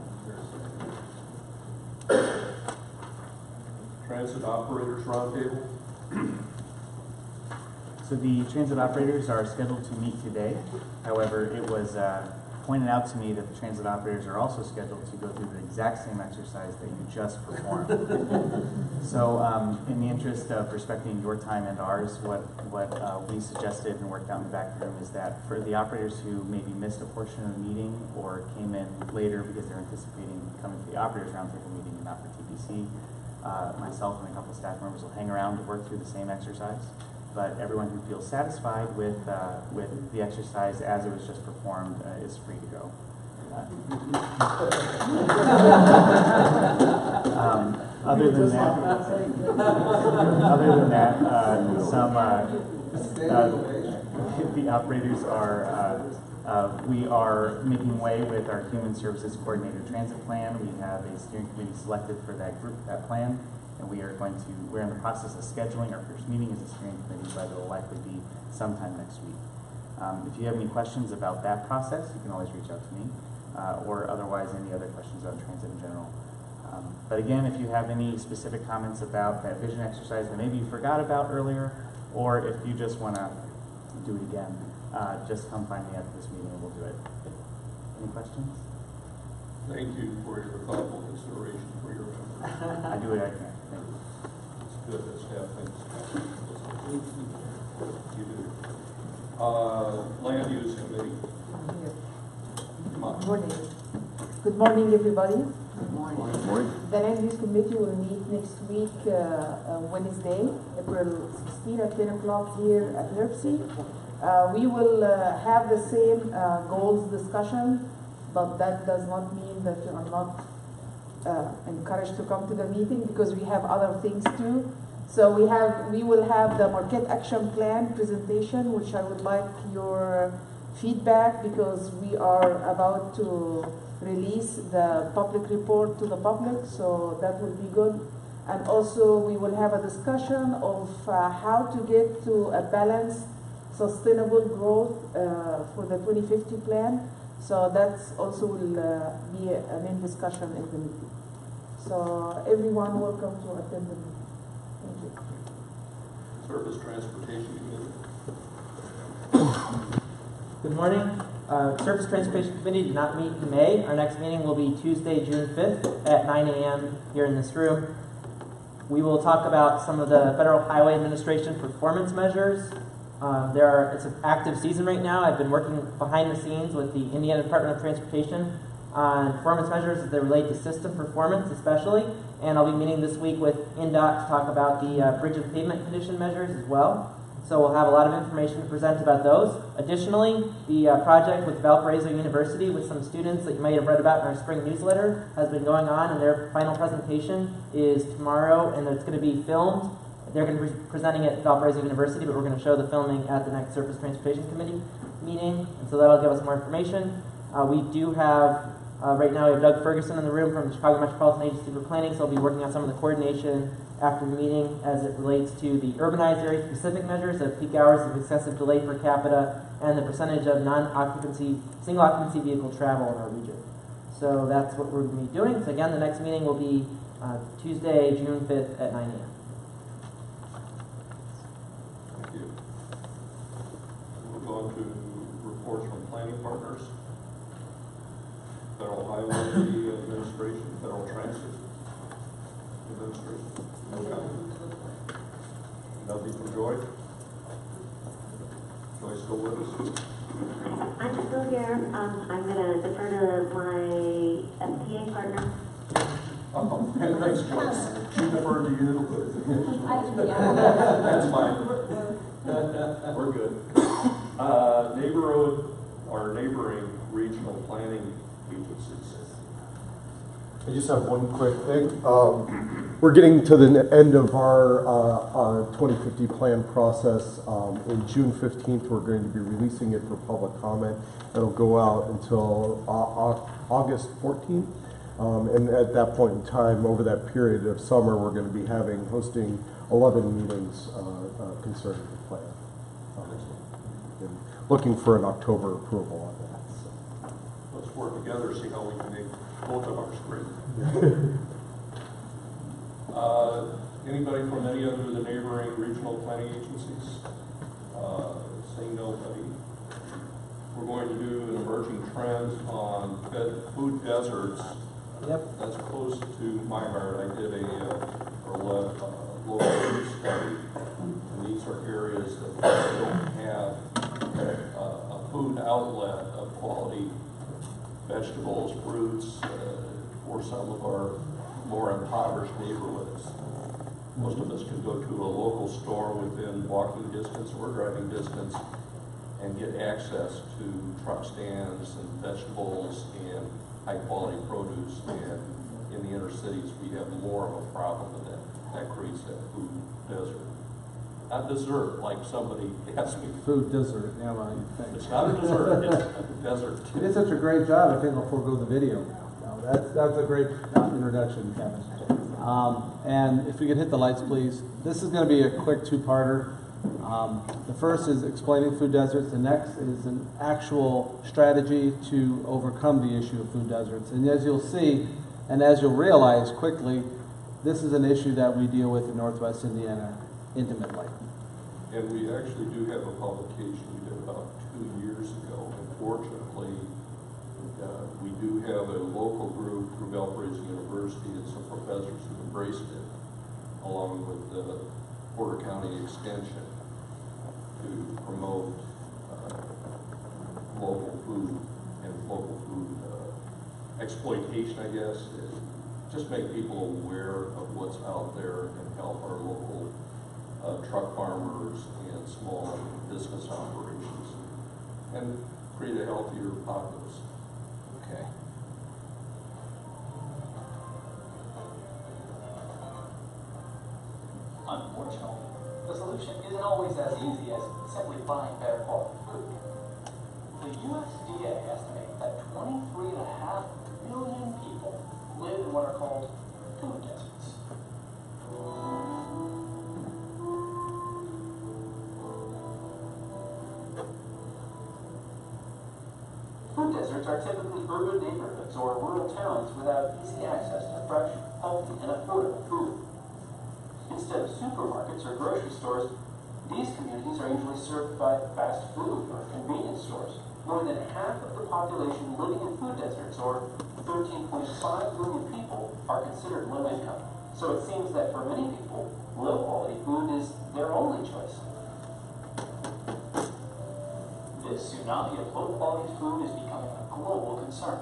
Transit Operators Roundtable. So the transit operators are scheduled to meet today. However, it was pointed out to me that the transit operators are also scheduled to go through the exact same exercise that you just performed. So in the interest of respecting your time and ours, what we suggested and worked out in the back room is that for the operators who maybe missed a portion of the meeting or came in later because they're anticipating coming to the operators roundtable meeting and not for TPC, myself and a couple of staff members will hang around to work through the same exercise. But everyone who feels satisfied with the exercise as it was just performed is free to go. Other than that, the operators we are making way with our Human Services Coordinator Transit Plan. We have a steering committee selected for that group, that plan, and we're in the process of scheduling our first meeting as a steering committee, but it will likely be sometime next week. If you have any questions about that process, you can always reach out to me, or otherwise any other questions about transit in general. But again, if you have any specific comments about that vision exercise that maybe you forgot about earlier, or if you just want to do it again, just come find me after this meeting and we'll do it. Any questions? Thank you for your thoughtful consideration for your members. I do what I can. Thank you. It's good that staff thinks. You do. Land Use Committee. Come on. Good morning. Good morning, everybody. Good morning. Good morning. The Land Use Committee will meet next week, Wednesday, April 16 at 10 o'clock here at NIRPC. We will have the same goals discussion, but that does not mean that you are not encouraged to come to the meeting because we have other things too. So we will have the Market Action Plan presentation, which I would like your feedback because we are about to release the public report to the public, so that will be good. And also we will have a discussion of how to get to a balanced, sustainable growth for the 2050 plan. So that's also will be a main discussion in the meeting. So everyone welcome to attend the meeting. Thank you. Surface Transportation Committee. Good morning. Surface Transportation Committee did not meet in May. Our next meeting will be Tuesday, June 5th at 9 a.m. here in this room. We will talk about some of the Federal Highway Administration performance measures. It's an active season right now. I've been working behind the scenes with the Indiana Department of Transportation on performance measures as they relate to system performance especially. And I'll be meeting this week with INDOT to talk about the bridge and pavement condition measures as well. So we'll have a lot of information to present about those. Additionally, the project with Valparaiso University with some students that you might have read about in our spring newsletter has been going on, and their final presentation is tomorrow, and it's going to be filmed. They're going to be presenting at Valparaiso University, but we're going to show the filming at the next Surface Transportation Committee meeting, and so that'll give us more information. We do have, right now we have Doug Ferguson in the room from the Chicago Metropolitan Agency for Planning, so I'll be working on some of the coordination after the meeting as it relates to the urbanized area specific measures of peak hours of excessive delay per capita and the percentage of non-occupancy, single occupancy vehicle travel in our region. So that's what we're going to be doing. So again, the next meeting will be Tuesday, June 5th at 9 a.m. Thank you. We'll go on to reports from planning partners. Federal Highway Administration, Federal Transit Administration. No comment. Nothing from Joy. Joy still with us? I'm still here. I'm going to defer to my FTA partner. Oh, thanks, Joyce. She deferred to you. That's fine. We're good. Neighboring regional planning agencies. I just have one quick thing. We're getting to the end of our 2050 plan process. In June 15th, we're going to be releasing it for public comment. It'll go out until August 14th. And at that point in time, over that period of summer, we're going to be hosting 11 meetings concerning the plan. And looking for an October approval on that. So. Let's work together, see how we can make both of ours great. Anybody from any other of the neighboring regional planning agencies? Saying nobody. we're going to do an emerging trend on food deserts. Yep. That's close to my heart. I did local food study, and these are areas that don't have a food outlet of quality vegetables, fruits, for some of our more impoverished neighborhoods. Most of us can go to a local store within walking distance or driving distance and get access to truck stands and vegetables and high-quality produce. And in the inner cities, we have more of a problem with that. That creates that food desert. Not dessert, like somebody asked me. Food dessert, yeah, well, you think. It's not a dessert, it's a desert. You did such a great job, I think I'll forego the video. No, that's a great introduction, Kevin. And if we could hit the lights, please. This is going to be a quick two-parter. The first is explaining food deserts. The next is an actual strategy to overcome the issue of food deserts. And as you'll see, and as you'll realize quickly, this is an issue that we deal with in Northwest Indiana intimately. And we actually do have a publication we did about 2 years ago. Unfortunately, we do have a local group through Valparaiso University and some professors who embraced it, along with the Porter County Extension, to promote local food and local food exploitation, I guess. Just make people aware of what's out there and help our local truck farmers and small business operations and create a healthier populace. Okay. Unfortunately, the solution isn't always as easy as simply buying better quality food. The USDA estimates that 23.5 million people live in what are called food deserts. Food deserts are typically urban neighborhoods or rural towns without easy access to fresh, healthy, and affordable food. Instead of supermarkets or grocery stores, these communities are usually served by fast food or convenience stores. More than half of the population living in food deserts, or 13.5 million people, are considered low income. So it seems that for many people, low quality food is their only choice. This tsunami of low quality food is becoming a global concern.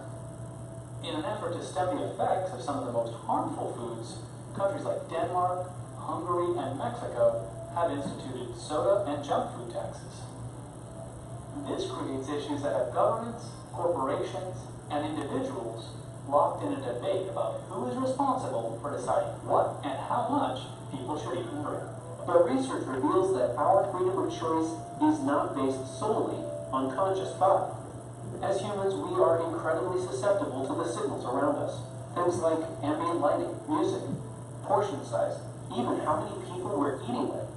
In an effort to stem the effects of some of the most harmful foods, countries like Denmark, Hungary, and Mexico have instituted soda and junk food taxes. This creates issues that have governments, corporations, and individuals locked in a debate about who is responsible for deciding what and how much people should eat and drink. But research reveals that our freedom of choice is not based solely on conscious thought. As humans, we are incredibly susceptible to the signals around us. Things like ambient lighting, music, portion size, even how many people we're eating with.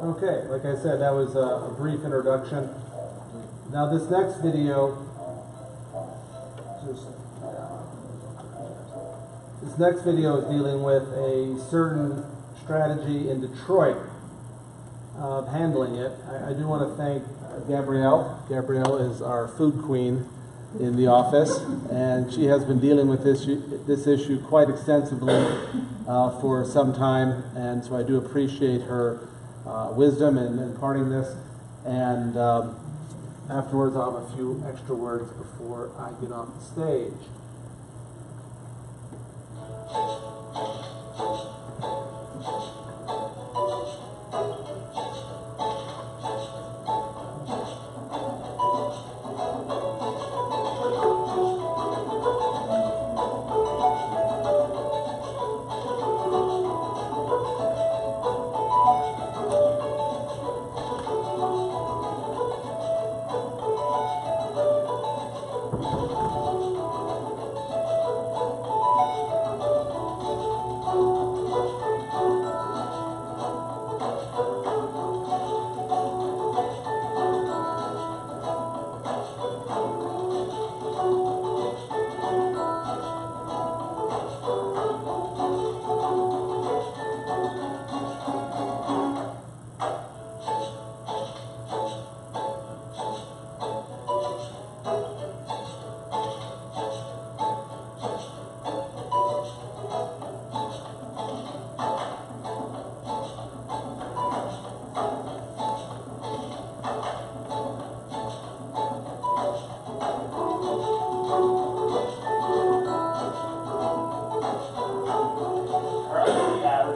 Okay, like I said, that was a brief introduction. Now this next video, is dealing with a certain strategy in Detroit of handling it. I do want to thank Gabrielle. Gabrielle is our food queen in the office, and she has been dealing with this issue quite extensively for some time, and so I do appreciate her wisdom in imparting this. And afterwards, I'll have a few extra words before I get off the stage.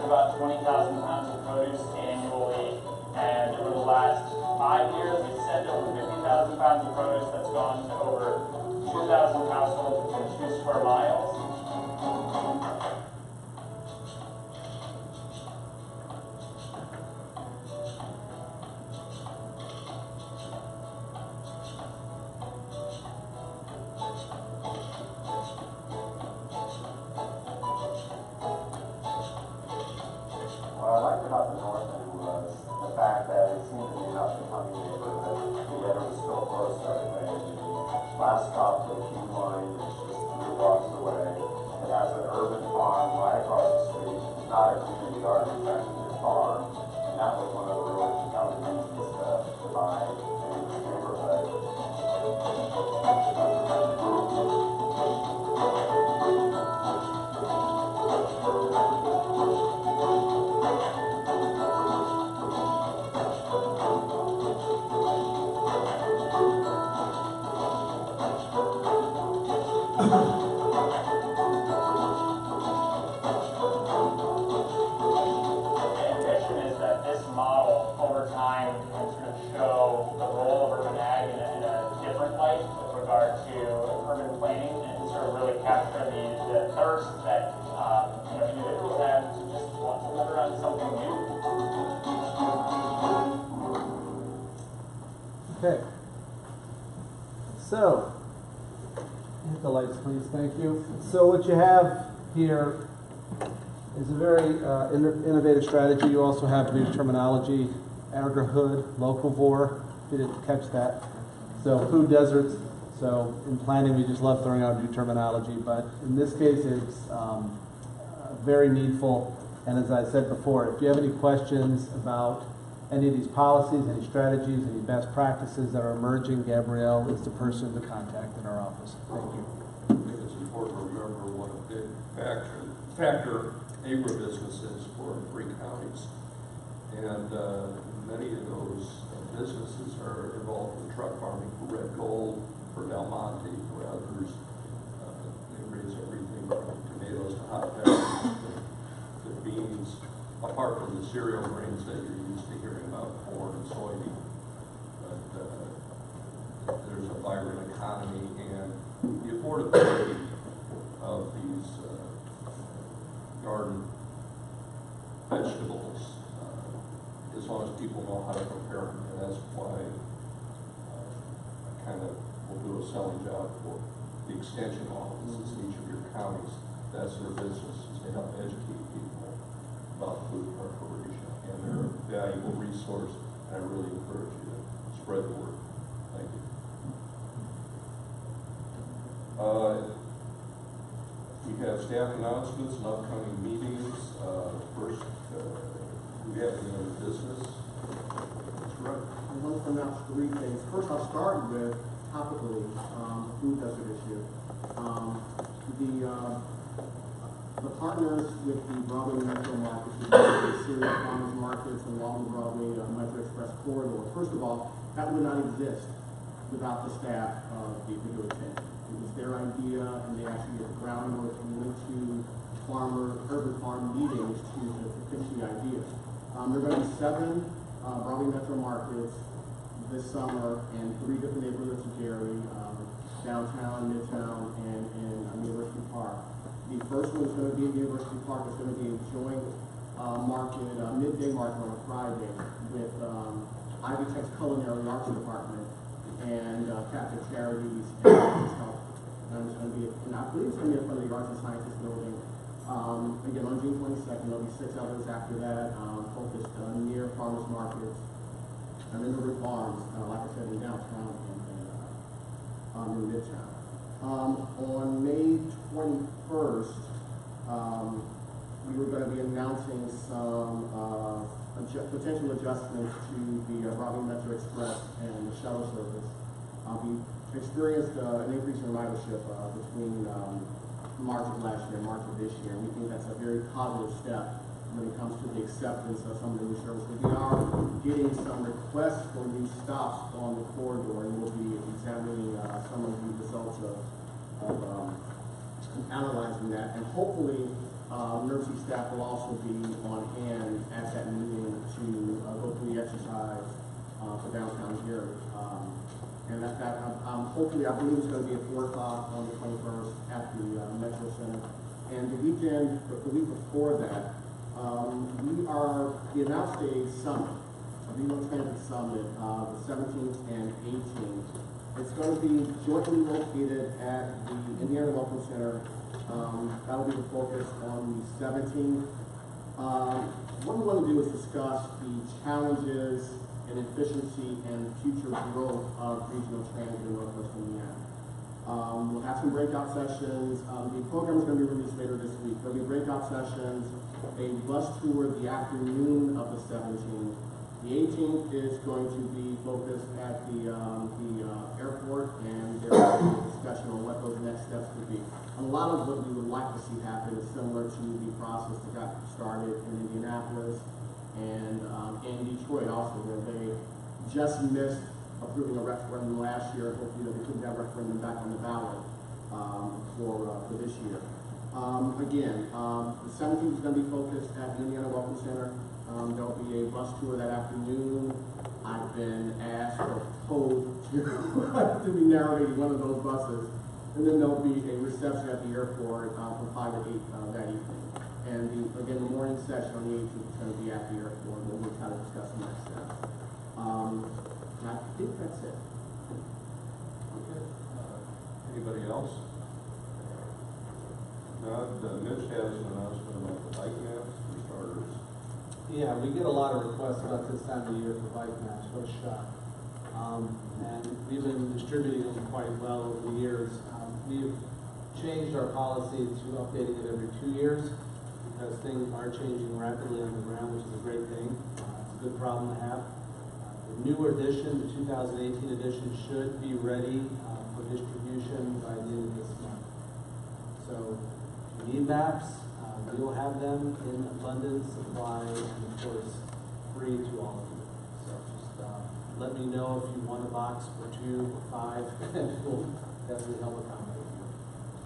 about 20,000 pounds of produce annually, and over the last 5 years, we've sent over 50,000 pounds of produce that's gone to over 2,000 households within 2 square miles. What I liked about the north end was the fact that it seemed to be an up-and-coming neighborhood, yet it was still close to everything. Last stop to the King Line is just 3 blocks away. It has an urban farm right across the street. It's not a community garden, it's actually a farm. And that was one of the really compelling reasons to buy into this neighborhood. Okay. So, hit the lights, please. Thank you. So what you have here is a very innovative strategy. You also have new terminology, agri-hood, locavore. If you didn't catch that. So food deserts. So in planning, we just love throwing out new terminology. But in this case, it's very needful. And as I said before, if you have any questions about any of these policies, any strategies, any best practices that are emerging, Gabrielle is the person to contact in our office. Thank you. I think it's important to remember what a big factor agribusiness is for 3 counties. And many of those businesses are involved in truck farming for Red Gold, for Del Monte, for others. They raise everything from tomatoes to hot peppers to beans, apart from the cereal grains that you're used to hearing about, corn and soybean. But there's a vibrant economy, and the affordability of these garden vegetables, as long as people know how to prepare them, and that's why I kind of will do a selling job for the extension offices in each of your counties. That's their business, is to help educate people about food preparation, and they're a valuable resource, and I really encourage you to spread the word. Thank you. We have staff announcements and upcoming meetings. First, do we have any other business? That's right. I want to announce 3 things. First, I'll start with topically the food desert issue. The partners with the Broadway Metro Markets, the Syria Farmers Markets along the Broadway Metro Express corridor. First of all, that would not exist without the staff of the video extension. It was their idea, and they actually did the groundwork and went to urban farm meetings to pitch the idea. There are going to be 7 Broadway Metro Markets this summer in 3 different neighborhoods of Gary, downtown, midtown, and in University Park. The first one is going to be at University Park. It's going to be a joint market, midday market on a Friday with Ivy Tech's Culinary Arts Department and Catholic Charities and Health. And it's going to be, and I believe it's going to be in front of the Arts and Sciences building. Again, on June 22nd, there'll be 6 others after that, focused near farmers markets and then River Farms, like I said, in downtown and in midtown. On May 21st, we were going to be announcing some potential adjustments to the Broadway Metro Express and the shuttle service. We experienced an increase in ridership between March of last year and March of this year. We think that's a very positive step when it comes to the acceptance of some of the new services. We are getting some requests for new stops on the corridor, and we'll be examining some of the results of analyzing that, and hopefully NIRPC staff will also be on hand at that meeting to go through the exercise for downtown here. And hopefully, I believe it's going to be at 4 o'clock on the 21st at the Metro Center. And the week before that, we announced a summit, a regional transit summit, the 17th and 18th. It's going to be jointly located at the Indiana Local Center. That'll be the focus on the 17th. What we want to do is discuss the challenges and efficiency and future growth of regional transit in Northwest Indiana. We'll have some breakout sessions. The program is going to be released later this week. There'll be breakout sessions, a bus tour the afternoon of the 17th. The 18th is going to be focused at the airport, and there will be a discussion on what those next steps could be. And a lot of what we would like to see happen is similar to the process that got started in Indianapolis and Detroit also, where they just missed approving a referendum last year. Hopefully, they put that referendum back on the ballot for this year. Again, the 17th is going to be focused at the Indiana Welcome Center. There'll be a bus tour that afternoon. I've been asked or told to be narrating one of those buses. And then there'll be a reception at the airport from 5 to 8 that evening. And again, the morning session on the 18th is going to be at the airport, where we'll kind of discuss the next steps. And I think that's it. Okay. Anybody else? Mitch has an announcement about the bike maps for starters. Yeah, we get a lot of requests about this time of year for bike maps. What a shock. And we've been distributing them quite well over the years. We've changed our policy to updating it every 2 years because things are changing rapidly on the ground, which is a great thing. It's a good problem to have. The new edition, the 2018 edition, should be ready for distribution by the end of this month. So if you need maps, we will have them in abundant supply and, of course, free to all of you. So just let me know if you want a box or 2 or 5, and we'll definitely help accommodate you.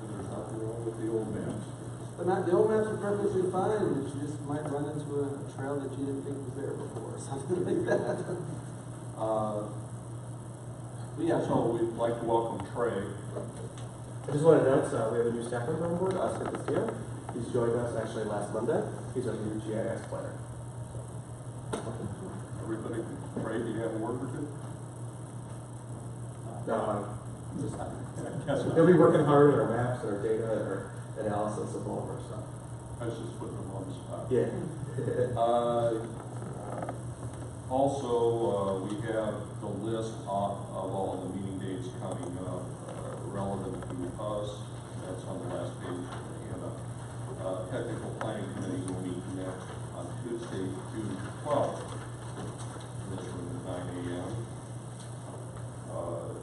And there's nothing wrong with the old maps. The old maps are perfectly fine. You just might run into a trail that you didn't think was there before, or something like that. So we'd like to welcome Trey. I just want to announce we have a new staff member on board, Oscar Castillo. He's joined us actually last Monday. He's our new GIS planner. Everybody, Trey, do you have a word or two? He'll be working hard on our maps and our data and our analysis of all of our stuff. I was just putting them on the spot. Yeah. Also, we have the list of all the meeting dates coming up relevant to us. That's on the last page. And Technical Planning Committee will meet next on Tuesday, June 12th. In this room at 9 a.m.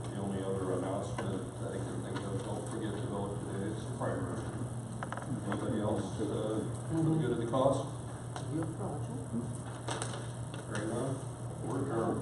The only other announcement that I can think of, don't forget to vote today. It's the primary. Anybody else for the good of the cause? Very well. We're adjourned.